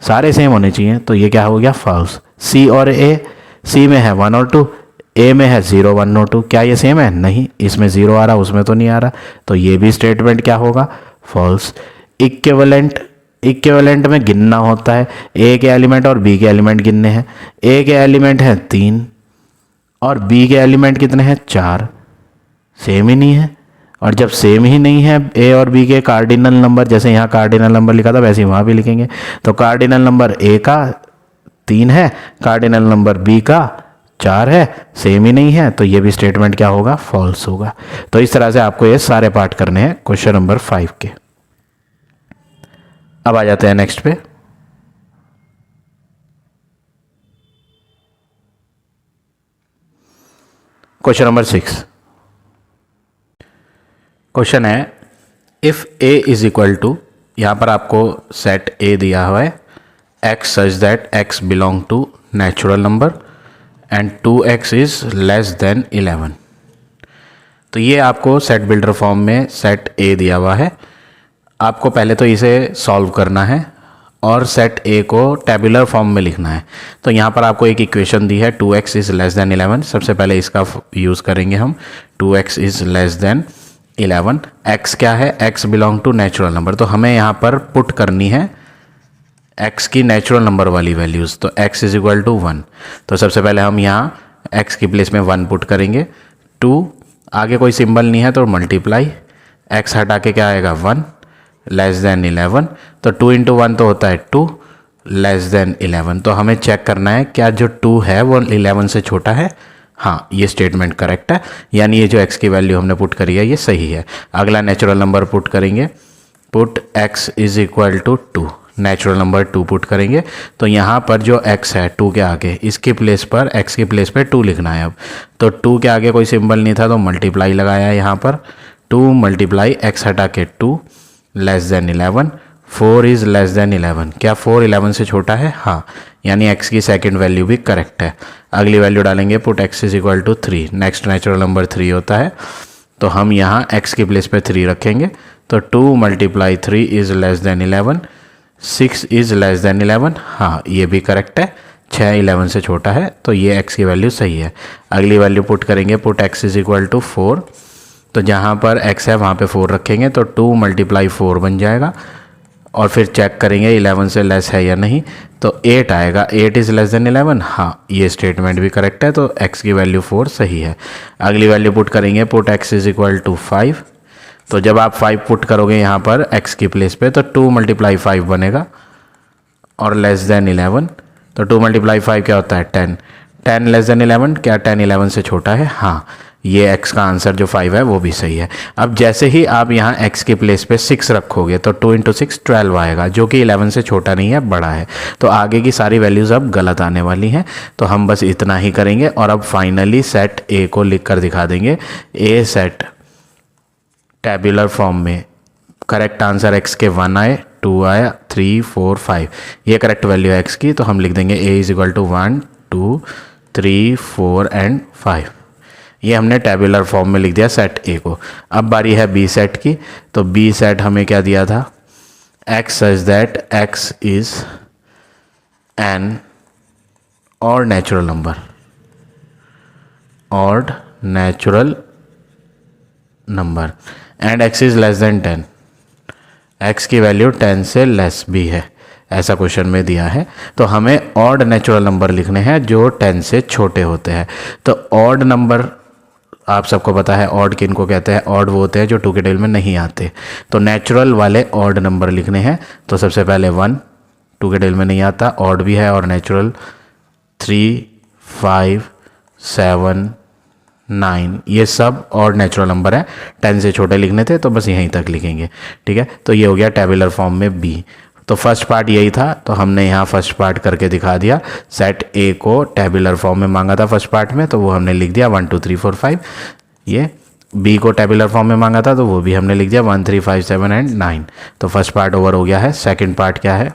सारे सेम होने चाहिए, तो ये क्या हो गया? फॉल्स। सी और ए, सी में है 1 और 2, ए में है 0 1 और 2। क्या ये सेम है? नहीं, इसमें 0 आ रहा, उसमें तो नहीं आ रहा, तो ये भी स्टेटमेंट क्या होगा? फॉल्स। इक्विवेलेंट, इक्विवेलेंट में गिनना होता है। ए के एलिमेंट और बी के एलिमेंट गिनने हैं। ए के एलिमेंट हैं 3 और बी के एलिमेंट कितने हैं? 4। सेम ही नहीं है। और जब सेम ही नहीं है ए और बी के कार्डिनल नंबर, जैसे यहाँ कार्डिनल नंबर लिखा था वैसे ही वहाँ भी लिखेंगे। तो कार्डिनल नंबर ए का 3 है, कार्डिनल नंबर बी का 4 है, सेम ही नहीं है, तो ये भी स्टेटमेंट क्या होगा? फॉल्स होगा। तो इस तरह से आपको ये सारे पार्ट करने हैं क्वेश्चन नंबर 5 के। अब आ जाते हैं नेक्स्ट पे। Question number 6। क्वेश्चन है, if A is equal to, यहां पर आपको सेट ए दिया हुआ है, X such that X belong to natural number and 2x is less than 11। तो ये आपको सेट बिल्डर फॉर्म में सेट ए दिया हुआ है। आपको पहले तो इसे सॉल्व करना है और सेट ए को टेबुलर फॉर्म में लिखना है। तो यहाँ पर आपको एक इक्वेशन दी है 2x इज़ लेस देन 11। सबसे पहले इसका यूज़ करेंगे हम। 2x is less than 11। x क्या है? x belong to natural number, तो हमें यहाँ पर पुट करनी है x की नेचुरल नंबर वाली वैल्यूज़। तो x इज इक्वल टू 1। तो सबसे पहले हम यहाँ x की प्लेस में 1 पुट करेंगे। 2 आगे कोई सिंबल नहीं है तो मल्टीप्लाई, x हटा के क्या आएगा? 1। लेस देन 11, तो 2 इंटू 1 तो होता है 2, लेस देन 11। तो हमें चेक करना है क्या जो 2 है वो 11 से छोटा है। हाँ, ये स्टेटमेंट करेक्ट है, यानी ये जो x की वैल्यू हमने पुट करी है ये सही है। अगला नेचुरल नंबर पुट करेंगे, put x is equal to 2, natural number 2 put करेंगे। तो यहाँ पर जो x है 2 के आगे, इसके प्लेस पर x की प्लेस पे 2 लिखना है। अब तो 2 के आगे कोई सिंबल नहीं था तो मल्टीप्लाई लगाया यहाँ पर, 2 मल्टीप्लाई x हटा के 2 less than 11, 4 is less than 11। क्या 4 11 से छोटा है? हाँ, यानी x की सेकंड वैल्यू भी करेक्ट है। अगली वैल्यू डालेंगे, put x is equal to 3, next natural number 3 होता है, तो हम यहाँ x की प्लेस पे 3 रखेंगे। तो 2 multiply 3 is less than 11, 6 is less than 11। हाँ, ये भी करेक्ट है, 6 11 से छोटा है, तो ये x की वैल्यू सही है। अगली वैल्यू पुट करेंगे, put x is equal to 4, तो जहाँ पर x है वहाँ पे 4 रखेंगे, तो 2 मल्टीप्लाई 4 बन जाएगा। और फिर चेक करेंगे 11 से लेस है या नहीं, तो 8 आएगा, 8 इज़ लेस देन 11। हाँ, ये स्टेटमेंट भी करेक्ट है, तो x की वैल्यू 4 सही है। अगली वैल्यू पुट करेंगे, put x is equal to 5, तो जब आप 5 पुट करोगे यहाँ पर x की प्लेस पे, तो 2 मल्टीप्लाई 5 बनेगा और लेस देन 11, तो 2 मल्टीप्लाई 5 क्या होता है 10, 10 लेस देन 11। क्या 10 11 से छोटा है? हाँ, ये x का आंसर जो 5 है वो भी सही है। अब जैसे ही आप यहाँ x की प्लेस पे 6 रखोगे तो 2 इंटू 6 12 आएगा, जो कि 11 से छोटा नहीं है, बड़ा है। तो आगे की सारी वैल्यूज़ अब गलत आने वाली हैं, तो हम बस इतना ही करेंगे और अब फाइनली सेट A को लिख कर दिखा देंगे। A सेट टेबुलर फॉर्म में करेक्ट आंसर x के 1 आए, 2 आया, 3 4 5, ये करेक्ट वैल्यू है x की, तो हम लिख देंगे A is equal to 1 2 3 4 and 5। ये हमने टेबुलर फॉर्म में लिख दिया सेट A को। अब बारी है B सेट की, तो B सेट हमें क्या दिया था, x such that x is an odd natural number, odd natural number and x is less then 10, x की वैल्यू 10 से लेस भी है, ऐसा क्वेश्चन में दिया है। तो हमें ऑड नेचुरल नंबर लिखने हैं जो 10 से छोटे होते हैं। तो ऑड नंबर आप सबको पता है, ऑड किन को कहते हैं, ऑड वो होते हैं जो 2 के टेबल में नहीं आते। तो नेचुरल वाले ऑड नंबर लिखने हैं, तो सबसे पहले 1 2 के टेबल में नहीं आता, ऑड भी है और नेचुरल, 3 5 7 9, ये सब ऑड नेचुरल नंबर है, 10 से छोटे लिखने थे तो बस यहीं तक लिखेंगे। ठीक है, तो ये हो गया टेबुलर फॉर्म में बी। तो फर्स्ट पार्ट यही था, तो हमने यहाँ फर्स्ट पार्ट करके दिखा दिया। सेट ए को टेबुलर फॉर्म में मांगा था फर्स्ट पार्ट में, तो वो हमने लिख दिया 1 2 3 4 5। ये बी को टेबुलर फॉर्म में मांगा था, तो वो भी हमने लिख दिया 1 3 5 7 एंड 9। तो फर्स्ट पार्ट ओवर हो गया है। सेकेंड पार्ट क्या है,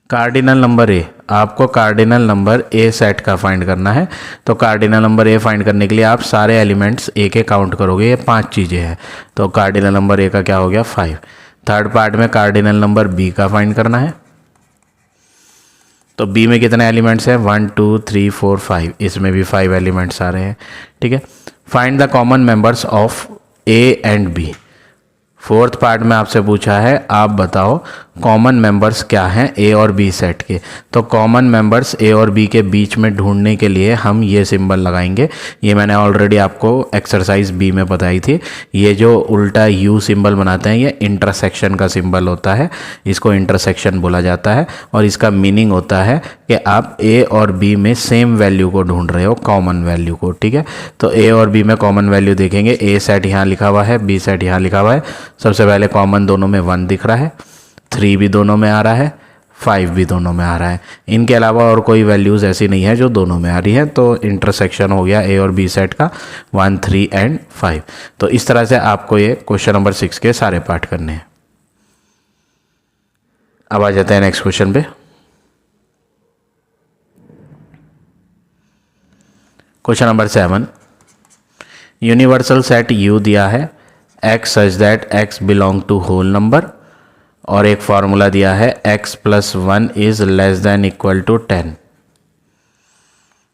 कार्डिनल नंबर ए। आपको कार्डिनल नंबर ए सेट का फाइंड करना है। तो कार्डिनल नंबर ए फाइंड करने के लिए आप सारे एलिमेंट्स ए के काउंट करोगे, ये 5 चीज़ें हैं। तो कार्डिनल नंबर ए का क्या हो गया 5। थर्ड पार्ट में कार्डिनल नंबर बी का फाइंड करना है। तो बी में कितने एलिमेंट्स हैं 1 2 3 4 5, इसमें भी 5 एलिमेंट्स आ रहे हैं। ठीक है, find the common members of A and B. Fourth part में आपसे पूछा है आप बताओ कॉमन मेंबर्स क्या हैं ए और बी सेट के। तो कॉमन मेंबर्स ए और बी के बीच में ढूंढने के लिए हम ये सिंबल लगाएंगे। ये मैंने ऑलरेडी आपको एक्सरसाइज बी में बताई थी। ये जो उल्टा यू सिंबल बनाते हैं ये इंटरसेक्शन का सिंबल होता है, इसको इंटरसेक्शन बोला जाता है। और इसका मीनिंग होता है कि आप ए और बी में सेम वैल्यू को ढूंढ रहे हो, कॉमन वैल्यू को। ठीक है, तो ए और बी में कॉमन वैल्यू देखेंगे। ए सेट यहाँ लिखा हुआ है, बी सेट यहाँ लिखा हुआ है। सबसे पहले कॉमन दोनों में 1 दिख रहा है, 3 भी दोनों में आ रहा है, 5 भी दोनों में आ रहा है। इनके अलावा और कोई वैल्यूज़ ऐसी नहीं है जो दोनों में आ रही है। तो इंटरसेक्शन हो गया ए और बी सेट का 1 3 एंड 5। तो इस तरह से आपको ये क्वेश्चन नंबर 6 के सारे पार्ट करने हैं। अब आ जाते हैं नेक्स्ट क्वेश्चन पे। Question number 7, universal set U दिया है, x such that x belong to whole number, और एक फार्मूला दिया है x plus 1 is less than equal to 10।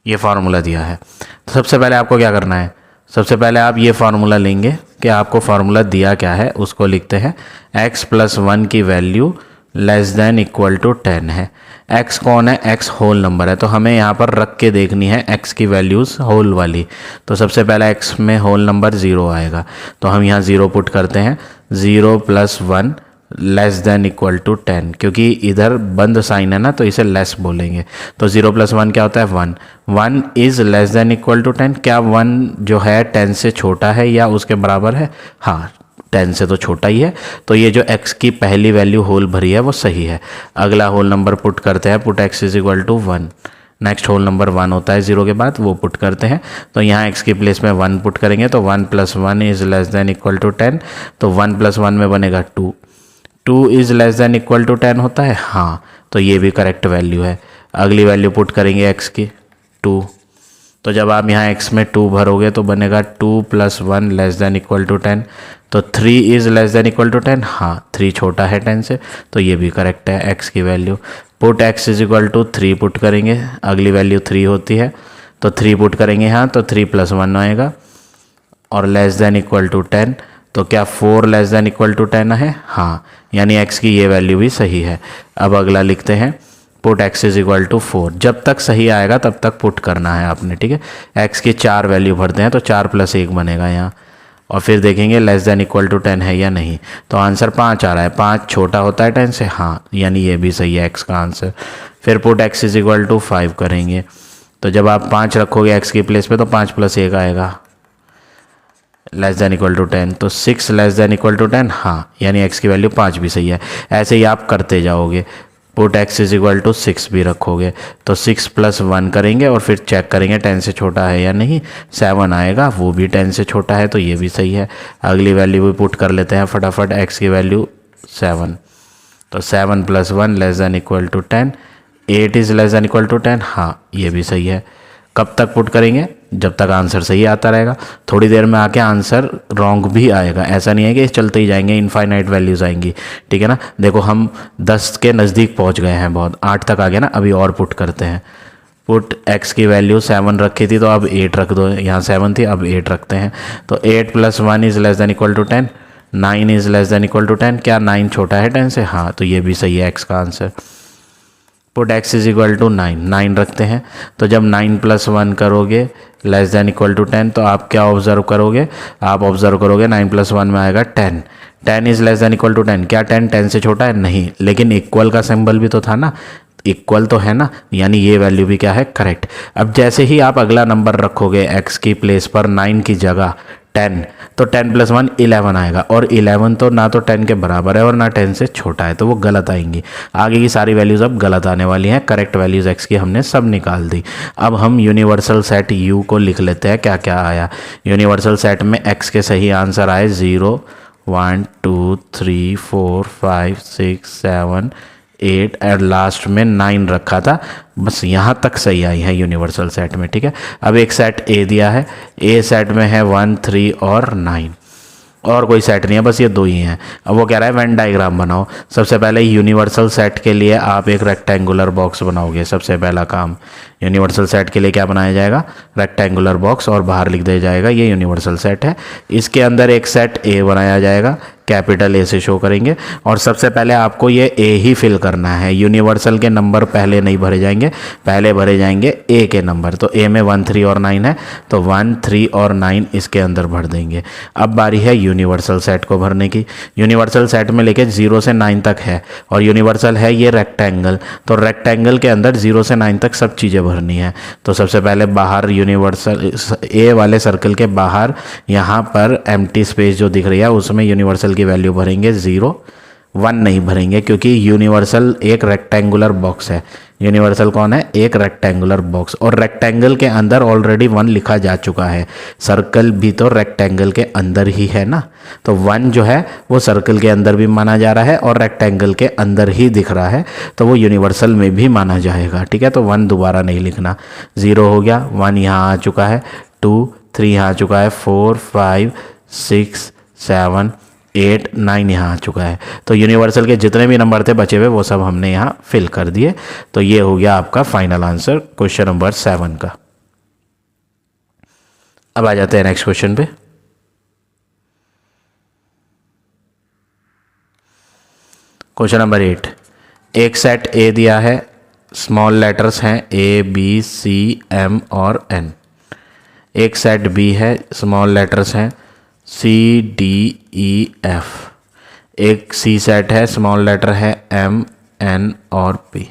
ये फार्मूला दिया है। तो सबसे पहले आपको क्या करना है, सबसे पहले आप ये फार्मूला लेंगे कि आपको फार्मूला दिया क्या है, उसको लिखते हैं। x प्लस 1 की value less than equal to 10 है। x कौन है? x होल नंबर है, तो हमें यहाँ पर रख के देखनी है x की वैल्यूज़ होल वाली। तो सबसे पहला x में होल नंबर 0 आएगा, तो हम यहाँ 0 पुट करते हैं। 0 + 1 लेस देन इक्वल टू 10, क्योंकि इधर बंद साइन है ना, तो इसे लेस बोलेंगे। तो 0 + 1 क्या होता है? 1। 1 is less than equal to 10। क्या 1 जो है 10 से छोटा है या उसके बराबर है? हाँ, 10 से तो छोटा ही है, तो ये जो x की पहली वैल्यू होल भरी है वो सही है। अगला होल नंबर पुट करते हैं, put x is equal to 1। Next whole number 1 होता है 0 के बाद, वो पुट करते हैं। तो यहाँ x की प्लेस में 1 पुट करेंगे, तो 1 + 1 is less than equal to 10। तो 1 + 1 में बनेगा 2। 2 is less than equal to 10 होता है, हाँ, तो ये भी करेक्ट वैल्यू है। अगली वैल्यू पुट करेंगे x की 2। तो जब आप यहाँ x में 2 भरोगे तो बनेगा 2 + 1 लेस देन इक्वल टू 10। तो 3 is less than equal to 10, हाँ, 3 छोटा है 10 से, तो ये भी करेक्ट है x की value. Put x is equal to 3 put करेंगे, अगली वैल्यू 3 होती है, तो 3 पुट करेंगे यहाँ, तो 3 + 1 आएगा और लेस देन इक्वल टू 10। तो क्या 4 लेस देन इक्वल टू 10 है? हाँ, यानी x की ये वैल्यू भी सही है। अब अगला लिखते हैं, put x is equal to 4। जब तक सही आएगा तब तक पुट करना है आपने, ठीक है। x की 4 वैल्यू भरते हैं, तो 4 + 1 बनेगा यहाँ, और फिर देखेंगे लेस देन इक्वल टू 10 है या नहीं। तो आंसर 5 आ रहा है। 5 छोटा होता है 10 से, हाँ, यानी ये भी सही है x का आंसर। फिर put x is equal to 5 करेंगे, तो जब आप 5 रखोगे x की प्लेस पे तो 5 + 1 आएगा लेस देन इक्वल टू 10। तो 6 लेस देन इक्वल टू 10, हाँ, यानी x की वैल्यू 5 भी सही है। ऐसे ही आप करते जाओगे, put x is equal to 6 भी रखोगे, तो 6 + 1 करेंगे और फिर चेक करेंगे 10 से छोटा है या नहीं। 7 आएगा, वो भी 10 से छोटा है, तो ये भी सही है। अगली वैल्यू भी पुट कर लेते हैं फटाफट, x की वैल्यू 7। तो 7 + 1 less than equal to 10। 8 is less than equal to 10, हाँ, ये भी सही है। कब तक पुट करेंगे? जब तक आंसर सही आता रहेगा। थोड़ी देर में आके आंसर रॉन्ग भी आएगा, ऐसा नहीं है कि चलते ही जाएंगे, इनफाइनाइट वैल्यूज़ आएंगी, ठीक है ना। देखो हम 10 के नज़दीक पहुंच गए हैं, बहुत 8 तक आ गया ना। अभी और पुट करते हैं। पुट x की वैल्यू 7 रखी थी, तो अब 8 रख दो, यहाँ 7 थी, अब 8 रखते हैं। तो 8 + 1 is less than equal to 10। 9 is less than equal to 10। क्या 9 छोटा है 10 से? हाँ, तो ये भी सही है x का answer. Put x is equal to 9। 9 रखते हैं, तो जब 9 + 1 करोगे लेस देन इक्वल टू 10, तो आप क्या ऑब्जर्व करोगे? आप ऑब्जर्व करोगे 9 + 1 में आएगा 10। 10 is less than equal to 10। क्या 10 से छोटा है? नहीं, लेकिन इक्वल का सिंबल भी तो था ना, इक्वल तो है ना, यानी ये वैल्यू भी क्या है? करेक्ट। अब जैसे ही आप अगला नंबर रखोगे x की प्लेस पर 9 की जगह 10, तो 10 + 1 11 आएगा, और 11 तो ना तो 10 के बराबर है और ना 10 से छोटा है, तो वो गलत आएंगी। आगे की सारी वैल्यूज़ अब गलत आने वाली हैं। करेक्ट वैल्यूज़ x की हमने सब निकाल दी। अब हम यूनिवर्सल सेट u को लिख लेते हैं, क्या क्या आया। यूनिवर्सल सेट में x के सही आंसर आए 0, 1, 2, 3, 4, 5, 6, 7, 8 और लास्ट में 9 रखा था। बस यहाँ तक सही आई है यूनिवर्सल सेट में, ठीक है। अब एक सेट ए दिया है, ए सेट में है 1, 3 और 9, और कोई सेट नहीं है, बस ये दो ही हैं। अब वो कह रहा है वेन डायग्राम बनाओ। सबसे पहले यूनिवर्सल सेट के लिए आप एक रेक्टेंगुलर बॉक्स बनाओगे। सबसे पहला काम यूनिवर्सल सेट के लिए क्या बनाया जाएगा? रेक्टेंगुलर बॉक्स, और बाहर लिख दिया जाएगा ये यूनिवर्सल सेट है। इसके अंदर एक सेट ए बनाया जाएगा, कैपिटल ए से शो करेंगे, और सबसे पहले आपको ये ए ही फिल करना है। यूनिवर्सल के नंबर पहले नहीं भरे जाएंगे, पहले भरे जाएंगे ए के नंबर। तो ए में 1, 3 और 9 है, तो 1, 3 और 9 इसके अंदर भर देंगे। अब बारी है यूनिवर्सल सेट को भरने की। यूनिवर्सल सेट में लेके 0 से 9 तक है, और यूनिवर्सल है ये रेक्टेंगल, तो रेक्टेंगल के अंदर 0 से 9 तक सब चीज़ें भरनी है। तो सबसे पहले बाहर यूनिवर्सल ए वाले सर्कल के बाहर यहाँ पर एम्प्टी स्पेस जो दिख रही है उसमें यूनिवर्सल की वैल्यू भरेंगे 0, 1 नहीं भरेंगे, क्योंकि यूनिवर्सल एक रेक्टेंगुलर बॉक्स है। यूनिवर्सल कौन है? एक रेक्टेंगुलर बॉक्स, और रेक्टेंगल के अंदर ऑलरेडी 1 लिखा जा चुका है। सर्कल भी तो रेक्टेंगल के अंदर ही है ना, तो 1 जो है वो सर्कल के अंदर भी माना जा रहा है और रेक्टेंगल के अंदर ही दिख रहा है, तो वो यूनिवर्सल में भी माना जाएगा, ठीक है। तो 1 दोबारा नहीं लिखना। 0 हो गया, 1 यहाँ आ चुका है, 2, 3 यहाँ आ चुका है, 4, 5, 6, 7, 8, 9 यहाँ आ चुका है। तो यूनिवर्सल के जितने भी नंबर थे बचे हुए वो सब हमने यहाँ फिल कर दिए। तो ये हो गया आपका फाइनल आंसर क्वेश्चन नंबर 7 का। अब आ जाते हैं नेक्स्ट क्वेश्चन पे। क्वेश्चन नंबर 8, एक सेट ए दिया है, स्मॉल लेटर्स हैं ए बी सी एम और एन। एक सेट बी है, स्मॉल लेटर्स हैं सी डी ई एफ। एक सी सेट है, स्मॉल लेटर है एम एन और पी।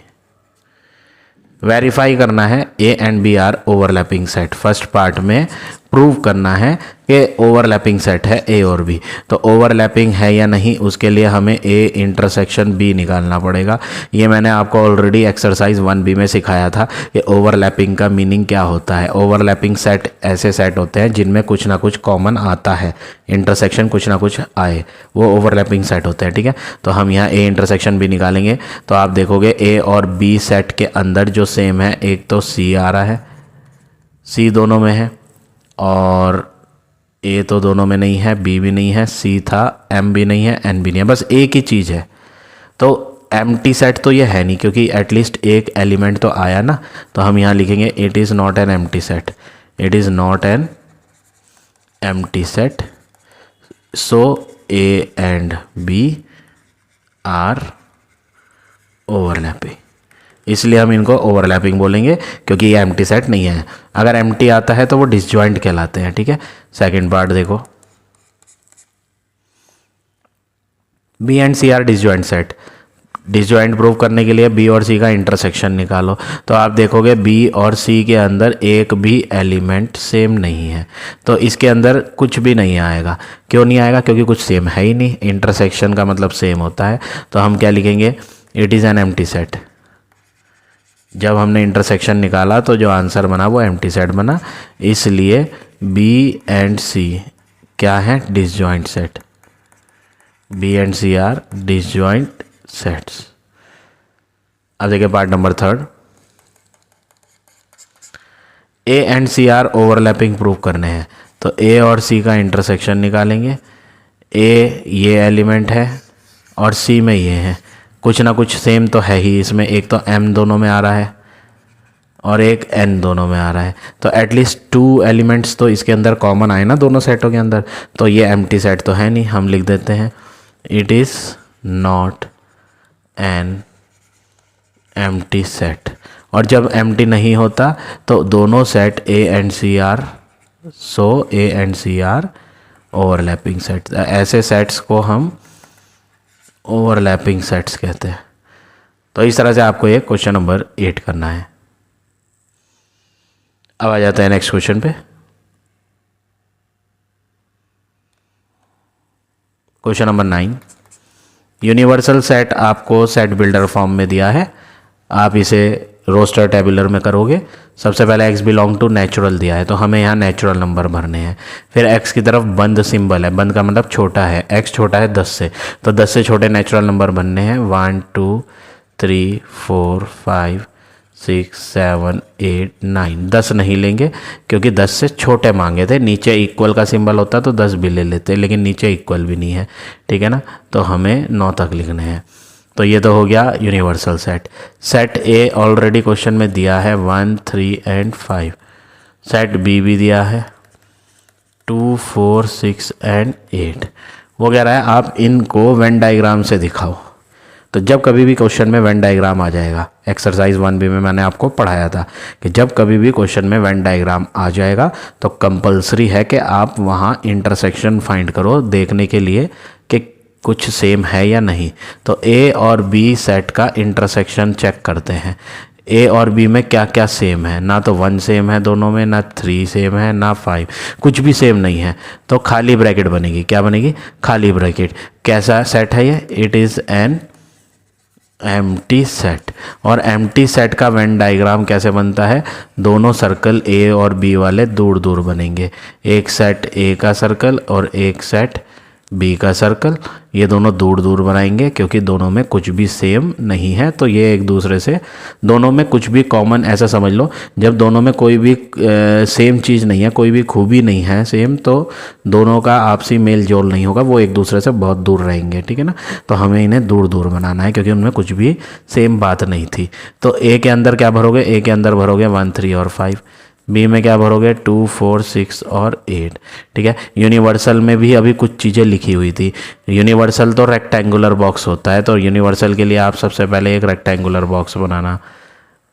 वेरीफाई करना है A and B are overlapping set. First part में प्रूव करना है कि ओवरलैपिंग सेट है ए और बी। तो ओवरलैपिंग है या नहीं, उसके लिए हमें ए इंटरसेक्शन बी निकालना पड़ेगा। ये मैंने आपको ऑलरेडी एक्सरसाइज 1B में सिखाया था कि ओवरलैपिंग का मीनिंग क्या होता है। ओवरलैपिंग सेट ऐसे सेट होते हैं जिनमें कुछ ना कुछ कॉमन आता है, इंटरसेक्शन कुछ ना कुछ आए, वो ओवरलैपिंग सेट होते हैं। ठीक है, तो हम यहाँ ए इंटरसेक्शन बी निकालेंगे। तो आप देखोगे ए और बी सेट के अंदर जो सेम है, एक तो सी आ रहा है, सी दोनों में है, और ए तो दोनों में नहीं है, बी भी नहीं है, सी था, एम भी नहीं है, एन भी नहीं है, बस एक ही चीज़ है। तो एम्प्टी सेट तो ये है नहीं, क्योंकि एटलीस्ट एक एलिमेंट तो आया ना। तो हम यहाँ लिखेंगे it is not an empty set, it is not an empty set, so A and B are overlapping. इसलिए हम इनको ओवरलैपिंग बोलेंगे, क्योंकि ये एम्प्टी सेट नहीं है। अगर एम्प्टी आता है तो वो डिसजॉइंट कहलाते हैं। ठीक है, सेकंड पार्ट देखो, B and C are disjoint set. Disjoint prove करने के लिए बी और सी का इंटरसेक्शन निकालो। तो आप देखोगे बी और सी के अंदर एक भी एलिमेंट सेम नहीं है, तो इसके अंदर कुछ भी नहीं आएगा। क्यों नहीं आएगा? क्योंकि कुछ सेम है ही नहीं। इंटरसेक्शन का मतलब सेम होता है। तो हम क्या लिखेंगे, it is an empty set. जब हमने इंटरसेक्शन निकाला तो जो आंसर बना वो एम्प्टी सेट बना, इसलिए बी एंड सी क्या है, disjoint set. B and C are disjoint sets. अब देखिए part number 3, A and C are overlapping prove करने हैं। तो ए और सी का इंटरसेक्शन निकालेंगे। ए ये एलिमेंट है और सी में ये है, कुछ ना कुछ सेम तो है ही इसमें। एक तो m दोनों में आ रहा है और एक n दोनों में आ रहा है, तो एटलीस्ट 2 एलिमेंट्स तो इसके अंदर कॉमन आए ना दोनों सेटों के अंदर। तो ये एम्प्टी सेट तो है नहीं, हम लिख देते हैं it is not an empty set. और जब एम्प्टी नहीं होता तो दोनों set A and C are, so A and C are overlapping set. ऐसे सेट्स को हम ओवरलैपिंग सेट्स कहते हैं। तो इस तरह से आपको ये क्वेश्चन नंबर 8 करना है। अब आ जाता है नेक्स्ट क्वेश्चन पे। क्वेश्चन नंबर 9, यूनिवर्सल सेट आपको सेट बिल्डर फॉर्म में दिया है। आप इसे रोस्टर टेबुलर में करोगे। सबसे पहले x बिलोंग टू नेचुरल दिया है, तो हमें यहाँ नेचुरल नंबर भरने हैं। फिर x की तरफ बंद सिंबल है, बंद का मतलब छोटा है, x छोटा है 10 से, तो 10 से छोटे नेचुरल नंबर बनने हैं। 1 2 3 4 5 6 7 8 9। 10 नहीं लेंगे क्योंकि 10 से छोटे मांगे थे। नीचे इक्वल का सिंबल होता तो 10 भी ले लेते, लेकिन नीचे इक्वल भी नहीं है। ठीक है ना, तो हमें 9 तक लिखने हैं। तो ये तो हो गया यूनिवर्सल सेट। सेट ए ऑलरेडी क्वेश्चन में दिया है 1 3 एंड 5। सेट बी भी दिया है 2 4 6 एंड 8। वो कह रहा है आप इनको वेन डायग्राम से दिखाओ। तो जब कभी भी क्वेश्चन में वेन डायग्राम आ जाएगा, एक्सरसाइज 1B में मैंने आपको पढ़ाया था कि जब कभी भी क्वेश्चन में वेन डायग्राम आ जाएगा तो कंपलसरी है कि आप वहाँ इंटरसेक्शन फाइंड करो, देखने के लिए कि कुछ सेम है या नहीं। तो ए और बी सेट का इंटरसेक्शन चेक करते हैं। ए और बी में क्या क्या सेम है, ना तो 1 सेम है दोनों में, ना 3 सेम है, ना 5, कुछ भी सेम नहीं है। तो खाली ब्रैकेट बनेगी। क्या बनेगी? खाली ब्रैकेट। कैसा सेट है ये? It is an empty set. और एम्प्टी सेट का वेन डायग्राम कैसे बनता है? दोनों सर्कल ए और बी वाले दूर दूर बनेंगे। एक सेट ए का सर्कल और एक सेट बी का सर्कल, ये दोनों दूर दूर बनाएंगे क्योंकि दोनों में कुछ भी सेम नहीं है। तो ये एक दूसरे से, दोनों में कुछ भी कॉमन, ऐसा समझ लो जब दोनों में कोई भी सेम चीज़ नहीं है, कोई भी खूबी नहीं है सेम, तो दोनों का आपसी मेल जोल नहीं होगा, वो एक दूसरे से बहुत दूर रहेंगे। ठीक है ना, तो हमें इन्हें दूर दूर बनाना है क्योंकि उनमें कुछ भी सेम बात नहीं थी। तो ए के अंदर क्या भरोगे? ए के अंदर भरोगे 1 3 और 5। बी में क्या भरोगे 2 4 6 और 8। ठीक है, यूनिवर्सल में भी अभी कुछ चीज़ें लिखी हुई थी। यूनिवर्सल तो रेक्टेंगुलर बॉक्स होता है, तो यूनिवर्सल के लिए आप सबसे पहले एक रेक्टेंगुलर बॉक्स बनाना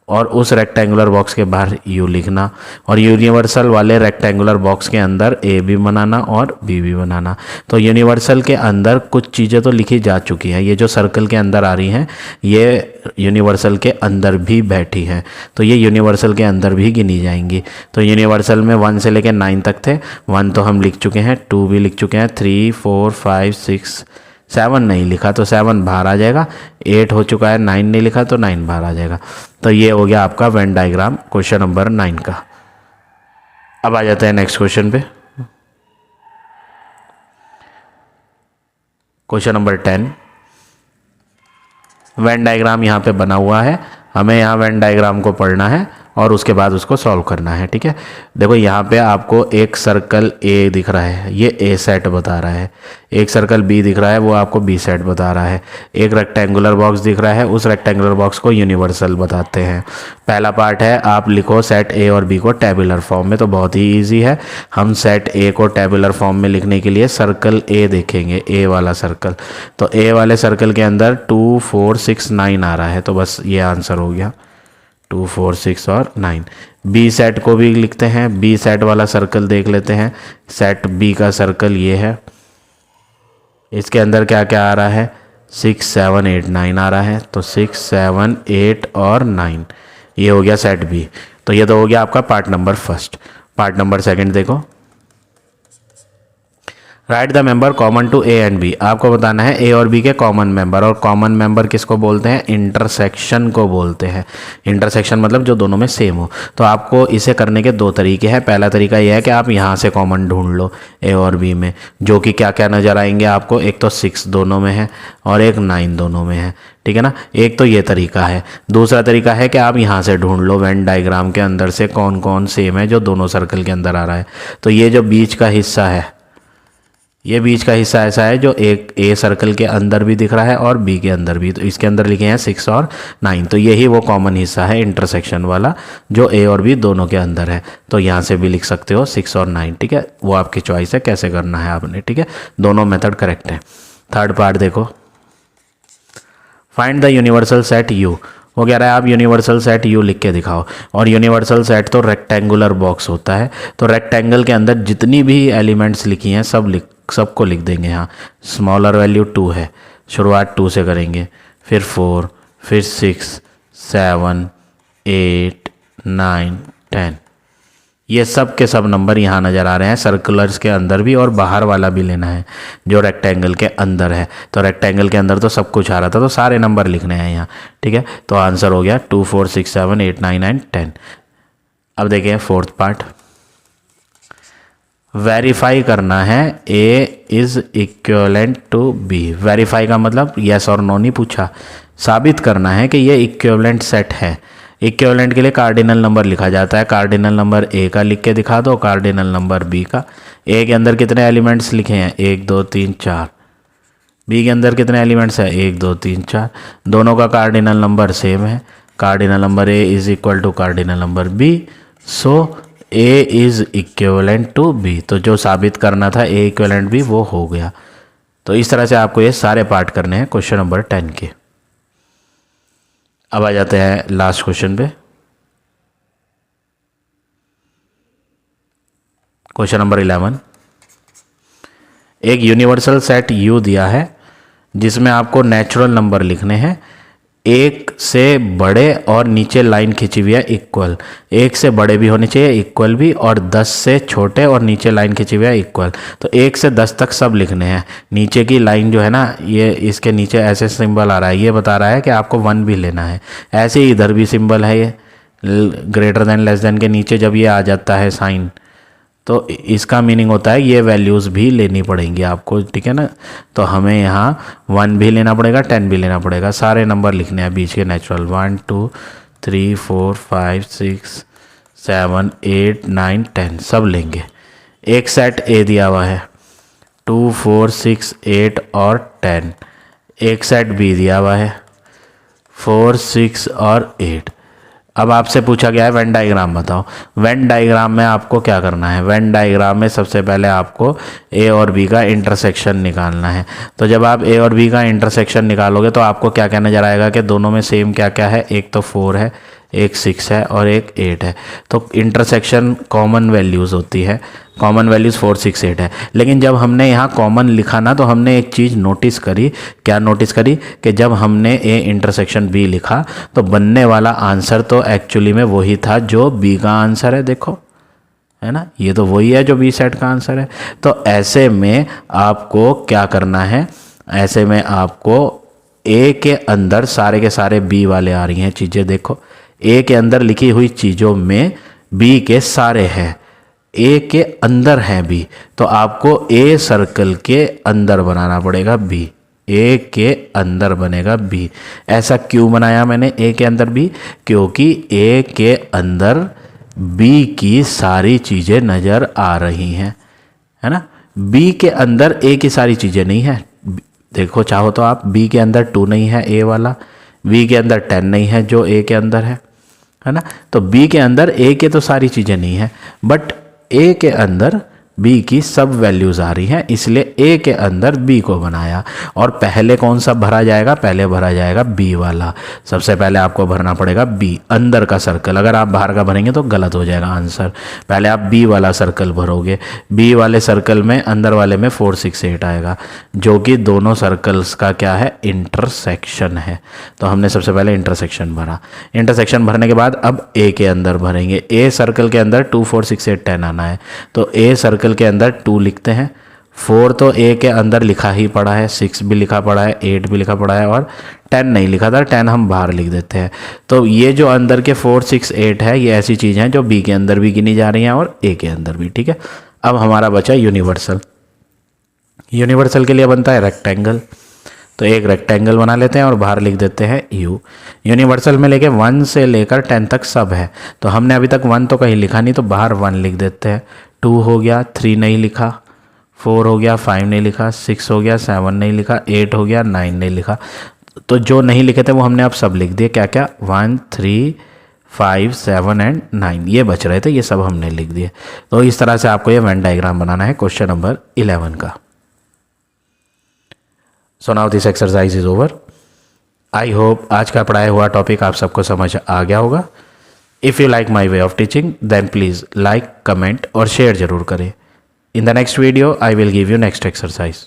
और उस रेक्टेंगुलर बॉक्स के बाहर यू लिखना, और यूनिवर्सल वाले रेक्टेंगुलर बॉक्स के अंदर ए भी बनाना और बी भी बनाना। तो यूनिवर्सल के अंदर कुछ चीज़ें तो लिखी जा चुकी हैं, ये जो सर्कल के अंदर आ रही हैं ये यूनिवर्सल के अंदर भी बैठी हैं, तो ये यूनिवर्सल के अंदर भी गिनी जाएंगी। तो यूनिवर्सल में 1 से लेकर 9 तक थे। 1 तो हम लिख चुके हैं, 2 भी लिख चुके हैं, 3 4 5 6 7 नहीं लिखा तो 7 बाहर आ जाएगा, 8 हो चुका है, 9 नहीं लिखा तो 9 बाहर आ जाएगा। तो ये हो गया आपका वेन डायग्राम क्वेश्चन नंबर 9 का। अब आ जाते हैं नेक्स्ट क्वेश्चन पे। Question number 10। वेन डायग्राम यहाँ पे बना हुआ है, हमें यहाँ वेन डायग्राम को पढ़ना है और उसके बाद उसको सॉल्व करना है। ठीक है, देखो यहाँ पे आपको एक सर्कल ए दिख रहा है, ये ए सेट बता रहा है। एक सर्कल बी दिख रहा है, वो आपको बी सेट बता रहा है। एक रेक्टेंगुलर बॉक्स दिख रहा है, उस रेक्टेंगुलर बॉक्स को यूनिवर्सल बताते हैं। पहला पार्ट है आप लिखो सेट ए और बी को टेबुलर फॉर्म में, तो बहुत ही ईजी है। हम सेट ए को टेबुलर फॉर्म में लिखने के लिए सर्कल ए देखेंगे, ए वाला सर्कल। तो ए वाले सर्कल के अंदर 2 4 6 9 आ रहा है, तो बस ये आंसर हो गया 2 4 6 और 9। बी सेट को भी लिखते हैं, बी सेट वाला सर्कल देख लेते हैं। सेट बी का सर्कल ये है, इसके अंदर क्या क्या आ रहा है 6 7 8 9 आ रहा है, तो 6 7 8 और 9 ये हो गया सेट बी। तो ये तो हो गया आपका part number first. Part number second देखो, right the member common to A and B. आपको बताना है ए और बी के कॉमन मेंबर, और कॉमन मेंबर किसको बोलते हैं, इंटरसेक्शन को बोलते हैं। इंटरसेक्शन मतलब जो दोनों में सेम हो। तो आपको इसे करने के 2 तरीके हैं। पहला तरीका यह है कि आप यहाँ से कॉमन ढूंढ लो ए और बी में, जो कि क्या क्या नज़र आएंगे आपको, एक तो 6 दोनों में है और एक 9 दोनों में है। ठीक है ना, एक तो ये तरीका है। दूसरा तरीका है कि आप यहाँ से ढूंढ लो वेन डायग्राम के अंदर से कौन कौन सेम है जो दोनों सर्कल के अंदर आ रहा है। तो ये जो बीच का हिस्सा है, ये बीच का हिस्सा ऐसा है जो एक ए सर्कल के अंदर भी दिख रहा है और बी के अंदर भी, तो इसके अंदर लिखे हैं 6 और 9। तो यही वो कॉमन हिस्सा है इंटरसेक्शन वाला जो ए और बी दोनों के अंदर है। तो यहाँ से भी लिख सकते हो 6 और 9। ठीक है, वो आपकी चॉइस है कैसे करना है आपने। ठीक है, दोनों मेथड करेक्ट है। थर्ड पार्ट देखो, find the universal set you. वो कह रहा है आप यूनिवर्सल सेट यू लिख के दिखाओ, और यूनिवर्सल सेट तो रेक्टेंगुलर बॉक्स होता है। तो रेक्टेंगल के अंदर जितनी भी एलिमेंट्स लिखी हैं सबको लिख देंगे। यहाँ स्मॉलर वैल्यू 2 है, शुरुआत 2 से करेंगे, फिर 4, फिर 6 7 8 9 10। ये सब के सब नंबर यहाँ नज़र आ रहे हैं सर्कुलर्स के अंदर भी, और बाहर वाला भी लेना है जो रेक्टेंगल के अंदर है। तो रेक्टेंगल के अंदर तो सब कुछ आ रहा था, तो सारे नंबर लिखने हैं यहाँ। ठीक है, तो आंसर हो गया 2 4 6 7 8 9 9 10। अब देखिए फोर्थ पार्ट, वेरीफाई करना है A is equivalent to B. Verify का मतलब यस और नो नहीं पूछा, साबित करना है कि ये इक्विवेलेंट सेट है। इक्विवेलेंट के लिए कार्डिनल नंबर लिखा जाता है। कार्डिनल नंबर ए का लिख के दिखा दो, कार्डिनल नंबर बी का। ए के अंदर कितने एलिमेंट्स लिखे हैं 1 2 3 4। बी के अंदर कितने एलिमेंट्स हैं 1 2 3 4। दोनों का कार्डिनल नंबर सेम है। Cardinal number A is equal to cardinal number B, so A is equivalent to B. तो जो साबित करना था ए इक्विवेलेंट बी वो हो गया। तो इस तरह से आपको ये सारे पार्ट करने हैं क्वेश्चन नंबर 10 के। अब आ जाते हैं लास्ट क्वेश्चन पे। क्वेश्चन नंबर 11, एक यूनिवर्सल सेट यू दिया है जिसमें आपको नेचुरल नंबर लिखने हैं। 1 से बड़े और नीचे लाइन खींची हुई है इक्वल, 1 से बड़े भी होने चाहिए इक्वल भी, और 10 से छोटे और नीचे लाइन खींची हुई है इक्वल। तो 1 से 10 तक सब लिखने हैं। नीचे की लाइन जो है ना, ये इसके नीचे ऐसे सिंबल आ रहा है, ये बता रहा है कि आपको 1 भी लेना है। ऐसे ही इधर भी सिंबल है, ये ग्रेटर देन लेस देन के नीचे जब ये आ जाता है साइन, तो इसका मीनिंग होता है ये वैल्यूज़ भी लेनी पड़ेंगी आपको। ठीक है ना, तो हमें यहाँ 1 भी लेना पड़ेगा, 10 भी लेना पड़ेगा। सारे नंबर लिखने हैं बीच के नेचुरल, 1 2 3 4 5 6 7 8 9 10 सब लेंगे। एक सेट ए दिया हुआ है 2 4 6 8 और 10। एक सेट बी दिया हुआ है 4 6 और 8। अब आपसे पूछा गया है वेन डायग्राम बताओ। वेन डायग्राम में आपको क्या करना है, वेन डायग्राम में सबसे पहले आपको ए और बी का इंटरसेक्शन निकालना है। तो जब आप ए और बी का इंटरसेक्शन निकालोगे तो आपको क्या क्या नजर आएगा कि दोनों में सेम क्या क्या है, एक तो 4 है, एक 6 है और एक 8 है। तो इंटरसेक्शन कॉमन वैल्यूज़ होती है, कॉमन वैल्यूज़ 4 6 8 है। लेकिन जब हमने यहाँ कॉमन लिखा ना तो हमने एक चीज़ नोटिस करी। क्या नोटिस करी कि जब हमने ए इंटरसेक्शन बी लिखा तो बनने वाला आंसर तो एक्चुअली में वही था जो बी का आंसर है। देखो है ना, ये तो वही है जो बी सेट का आंसर है। तो ऐसे में आपको क्या करना है, ऐसे में आपको ए के अंदर सारे के सारे बी वाले आ रही हैं चीज़ें। देखो ए के अंदर लिखी हुई चीज़ों में बी के सारे हैं, ए के अंदर है बी, तो आपको ए सर्कल के अंदर बनाना पड़ेगा बी, ए के अंदर बनेगा बी। ऐसा क्यों बनाया मैंने ए के अंदर बी, क्योंकि ए के अंदर बी की सारी चीज़ें नज़र आ रही हैं, है ना। बी के अंदर ए की सारी चीज़ें नहीं है। देखो चाहो तो आप बी के अंदर 2 नहीं है ए वाला, बी के अंदर 10 नहीं है जो ए के अंदर है ना। तो बी के अंदर ए के तो सारी चीज़ें नहीं है, बट ए के अंदर बी की सब वैल्यूज़ आ रही हैं, इसलिए ए के अंदर बी को बनाया। और पहले कौन सा भरा जाएगा, पहले भरा जाएगा बी वाला। सबसे पहले आपको भरना पड़ेगा बी अंदर का सर्कल। अगर आप बाहर का भरेंगे तो गलत हो जाएगा आंसर। पहले आप बी वाला सर्कल भरोगे, बी वाले सर्कल में अंदर वाले में 4 6 8 आएगा, जो कि दोनों सर्कल्स का क्या है, इंटरसेक्शन है। तो हमने सबसे पहले इंटरसेक्शन भरा। इंटरसेक्शन भरने के बाद अब ए के अंदर भरेंगे। ए सर्कल के अंदर 2 4 6 8 10 आना है, तो ए सर्कल के अंदर 2 लिखते हैं। 4 तो ए के अंदर लिखा ही पड़ा है, 6 भी लिखा पड़ा है, 8 भी लिखा पड़ा है और 10 नहीं लिखा था, 10 हम बाहर लिख देते हैं। तो ये जो अंदर के 4 6 8 है ये ऐसी चीज़ हैं जो बी के अंदर भी गिनी जा रही हैं और ए के अंदर भी, ठीक है। अब हमारा बचा यूनिवर्सल। यूनिवर्सल के लिए बनता है रेक्टेंगल, तो एक रेक्टेंगल बना लेते हैं और बाहर लिख देते हैं यू। यूनिवर्सल में लेके 1 से लेकर 10 तक सब है, तो हमने अभी तक 1 तो कहीं लिखा नहीं, तो बाहर 1 लिख देते हैं। 2 हो गया, 3 नहीं लिखा, 4 हो गया, 5 नहीं लिखा, 6 हो गया, 7 नहीं लिखा, 8 हो गया, 9 नहीं लिखा। तो जो नहीं लिखे थे वो हमने अब सब लिख दिए। क्या क्या, 1 3 5 7 एंड 9 ये बच रहे थे, ये सब हमने लिख दिए। तो इस तरह से आपको ये वेन डायग्राम बनाना है क्वेश्चन नंबर 11 का। So now this exercise is over. I hope आज का पढ़ाया हुआ टॉपिक आप सबको समझ आ गया होगा। If you like my way of teaching then please like, comment और शेयर जरूर करें। In the next video I will give you next exercise.